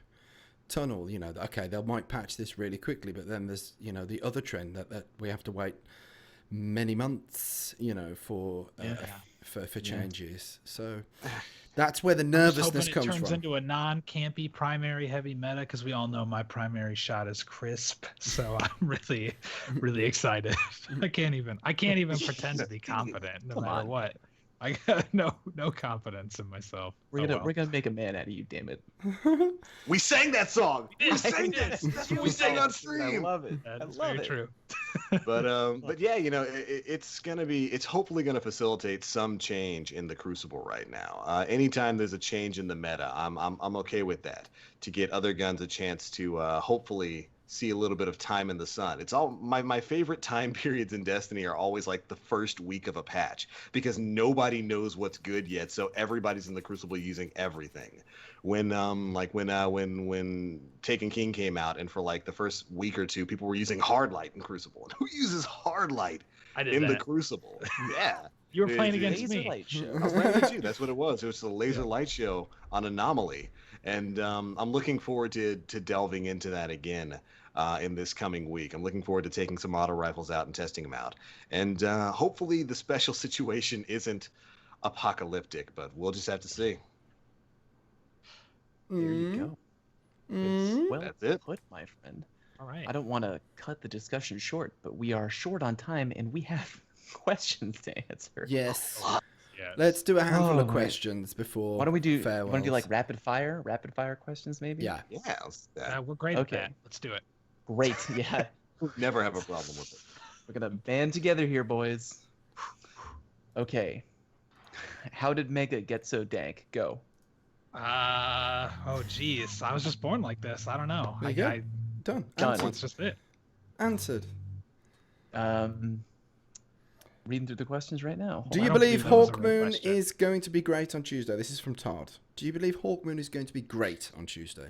tunnel. Okay, they might patch this really quickly, but then there's, the other trend that we have to wait many months, for changes. So that's where the nervousness it comes turns from. into a non-campy primary heavy meta because we all know my primary shot is crisp. So I'm really, really excited. I can't even pretend to be confident no Come matter on. what. I got no confidence in myself. We're gonna make a man out of you, damn it. We sang that song. We sang did. this. That's what we sang on I stream. love it. That I is love very it. true. But yeah, it's hopefully gonna facilitate some change in the Crucible right now. Anytime there's a change in the meta, I'm okay with that, to get other guns a chance to hopefully see a little bit of time in the sun. It's all my favorite time periods in Destiny are always like the first week of a patch, because nobody knows what's good yet, so everybody's in the Crucible using everything. When Taken King came out, and for like the first week or two, people were using Hard Light in Crucible. And who uses Hard Light I did in the that. Crucible? Yeah. You were playing Dude, against Laser me. light show. I was playing with you. That's what it was. It was a laser light show on Anomaly, and I'm looking forward to delving into that again in this coming week. I'm looking forward to taking some auto rifles out and testing them out, and hopefully the special situation isn't apocalyptic, but we'll just have to see. There you go. Mm. It's well That's it. put, my friend. All right. I don't want to cut the discussion short, but we are short on time and we have questions to answer. Yes. Yes. Let's do a handful of Oh, questions before. Why don't we do? farewells. Want to do like rapid fire questions maybe? Yeah. Yeah, let's do that. We're great Okay. at that. Let's do it. Great. Yeah. Never have a problem with it. We're gonna band together here, boys. Okay. How did Mega get so dank? Go. Oh geez, I was just born like this. I don't know. There you go. Done. Done. Answered. That's just it. Answered. Reading through the questions right now. Do I you don't believe believe that was a real Hawkmoon question. is going to be great on Tuesday? This is from Todd. Do you believe Hawkmoon is going to be great on Tuesday?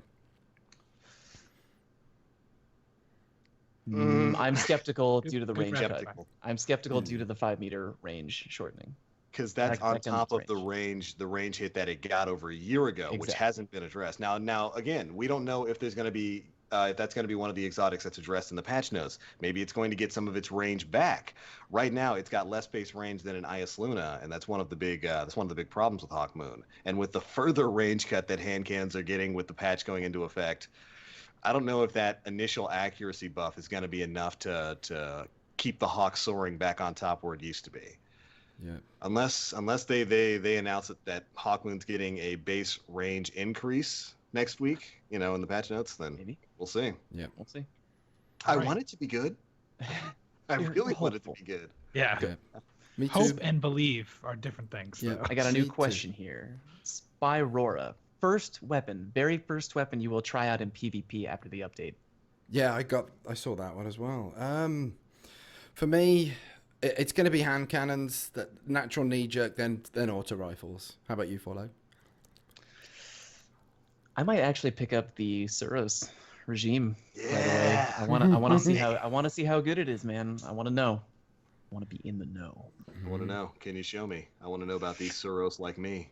I'm skeptical due to the Good range rapid cut. fire. I'm skeptical due to the 5-meter range shortening. Because that's That- on that top comes of the range hit that it got over a year ago, which Exactly. hasn't been addressed. Now again, we don't know if there's going to be if that's going to be one of the exotics that's addressed in the patch notes. Maybe it's going to get some of its range back. Right now, it's got less base range than an Ias Luna, and that's one of the big problems with Hawkmoon. And with the further range cut that hand cannons are getting with the patch going into effect, I don't know if that initial accuracy buff is going to be enough to keep the Hawk soaring back on top where it used to be. Yeah. Unless they announce that Hawkmoon's getting a base range increase next week, in the patch notes, then Maybe. we'll see. We'll see. I Right. want it to be good. I You're really want it to hopeful. be good. Yeah. Okay. Me too. Hope and believe are different things. Yeah. though. I got a Me new too. question here. Spyrora. First weapon, very first weapon you will try out in PvP after the update. Yeah, I saw that one as well. For me, it's going to be hand cannons, that natural knee jerk, then auto rifles. How about you, Follow? I might actually pick up the Suros regime right away. Yeah. I want to see how good it is, man. I want to know. I want to be in the know. I want to know. Can you show me? I want to know about these Suros like me.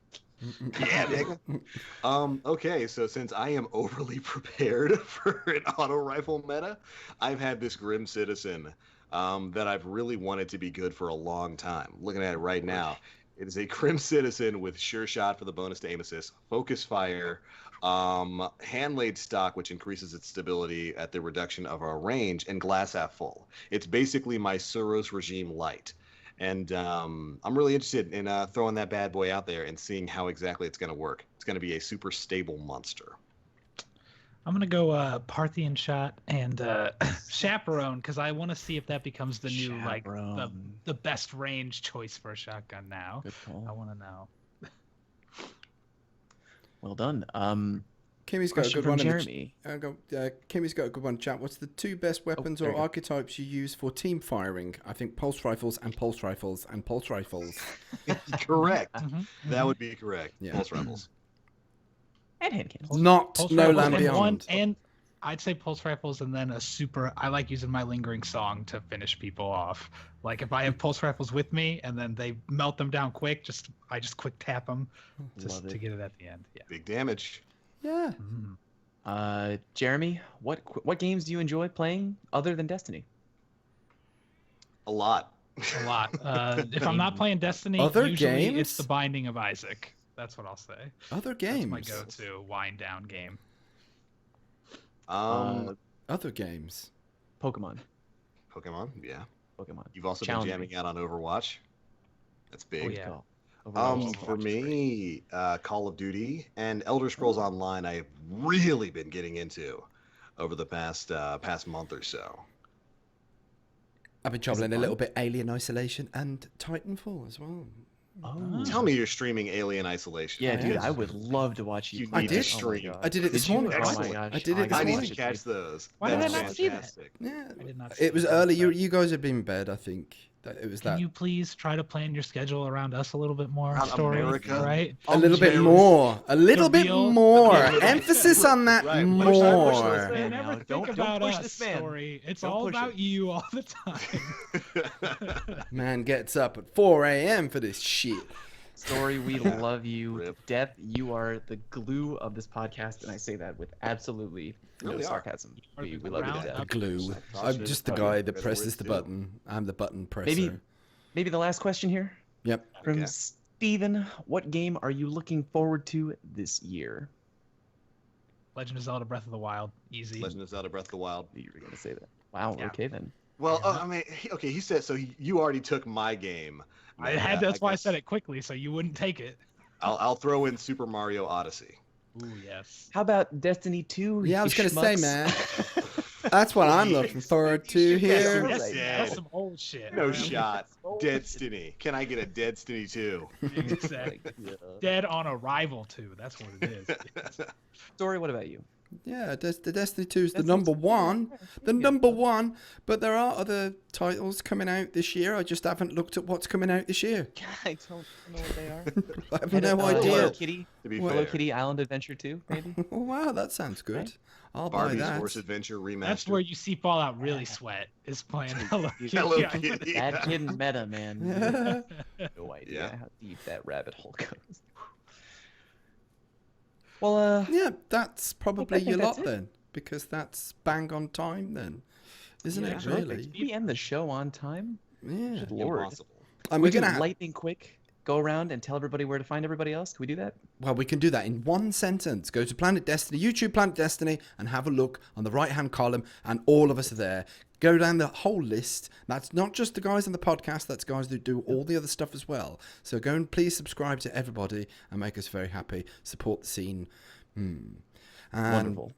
Yeah, nigga. Okay, so since I am overly prepared for an auto rifle meta, I've had this Grim Citizen that I've really wanted to be good for a long time. Looking at it right now, it is a Grim Citizen with Sure Shot for the bonus to aim assist, Focus Fire, hand laid stock, which increases its stability at the reduction of our range, and glass half full. It's basically my Suros regime light. And I'm really interested in throwing that bad boy out there and seeing how exactly it's going to work. It's going to be a super stable monster. I'm gonna go Parthian shot and chaperone because I want to see if that becomes the new like the best range choice for a shotgun now. Good call. I want to know. Well done. Kimmy's got a Question good from one. Jeremy. Kimmy's got a good one. Chat. What's the 2 best weapons there or you go. archetypes you use for team firing? I think pulse rifles and pulse rifles and pulse rifles. Correct. Mhm, That mhm. would be correct. Yeah. Pulse rifles. And hand cannons. Not Pulse No rifles Land and Beyond. and I'd say pulse rifles and then a super. I like using my lingering song to finish people off. Like if I have pulse rifles with me and then they melt them down quick, I just quick tap them Love to it. get it at the end. Yeah. Big damage. Yeah. Mhm. Jeremy, what games do you enjoy playing other than Destiny? A lot. A lot. If I'm not playing Destiny, Other usually games? it's The Binding of Isaac. That's what I'll say. Other That's games. my go-to wind down game. Other games. Pokemon. Pokemon. Yeah. Pokemon. You've also Challenge been me. jamming out on Overwatch. That's big. Oh, yeah. call. Overwatch is For great. me, Call of Duty and Elder Scrolls Online, I've really been getting into over the past month or so. I've been Is it troubling a fun? little bit Alien Isolation and Titanfall as well. Oh. Tell me you're streaming Alien Isolation. Yeah, dude, Yeah. I would love to watch you. You play need to that. stream. Oh my I did it this Did you? morning. Oh my Excellent. gosh. I did it this I need morning. to catch those. Why did That's I not see that? fantastic. Yeah. I did not see It was that. early. You guys had been in bed, I think. It was Can that. you please try to plan your schedule around us a little bit more? Around Story, America? right? A little bit America. more. A little bit real- more. the real- Emphasis on that Right, more. push that, push They those man. never Now, think don't about push us, this man. Story. It's Don't all push about it. you all the time. Man gets up at 4 a.m. for this shit. Story, we love you. Rip. Death, you are the glue of this podcast, and I say that with absolutely no Really are. sarcasm. Are We the love you to ground death. up- Glue. Sausage. I'm just the Oh, guy yeah. that Better presses words the too. button. I'm the button presser. Maybe the last question here Yep. from Okay. Steven. What game are you looking forward to this year? Legend of Zelda: Breath of the Wild, easy. Legend of Zelda: Breath of the Wild. You were gonna say that. Wow. Yeah. Okay then. Well, Yeah. I mean, okay, he said so. You already took my game. I Man, had. That's why I guess said it quickly, so you wouldn't take it. I'll throw in Super Mario Odyssey. Ooh, yes. How about Destiny 2? Yeah, I you was going to say, schmucks? man. That's what I'm looking forward to You guys here. are That's, right. that's some old shit. No man. shot. Deadstiny. Can I get a Deadstiny too? Exactly. Dead on arrival too. That's what it is. Story, what about you? Yeah, the Destiny 2 is the Destiny number 2, one. The yeah. number one. But there are other titles coming out this year. I just haven't looked at what's coming out this year. I don't know what they are. I have Hello no idea. Hello Kitty. To be Hello fair, Kitty Island Adventure 2, maybe? Oh, wow, that sounds good. Right. I'll buy Barbie's that. Horse Adventure Remastered. That's where you see Fallout really sweat is playing Hello Kitty. Hello Yeah. Kitty. That hidden meta, man. Yeah. No idea Yeah. how deep that rabbit hole goes. Well, Yeah, that's probably think your that's lot it. then. Because that's bang on time then. Isn't Yeah, it perfect. really? did we end the show on time? Yeah. Good lord. Impossible. And we we're can going to lightning quick go around and tell everybody where to find everybody else. Can we do that? Well, we can do that in one sentence. Go to Planet Destiny, YouTube Planet Destiny, and have a look on the right-hand column, and all of us are there. Go down the whole list. That's not just the guys on the podcast, that's guys that do all the other stuff as well. So go and please subscribe to everybody and make us very happy. Support the scene. And Wonderful.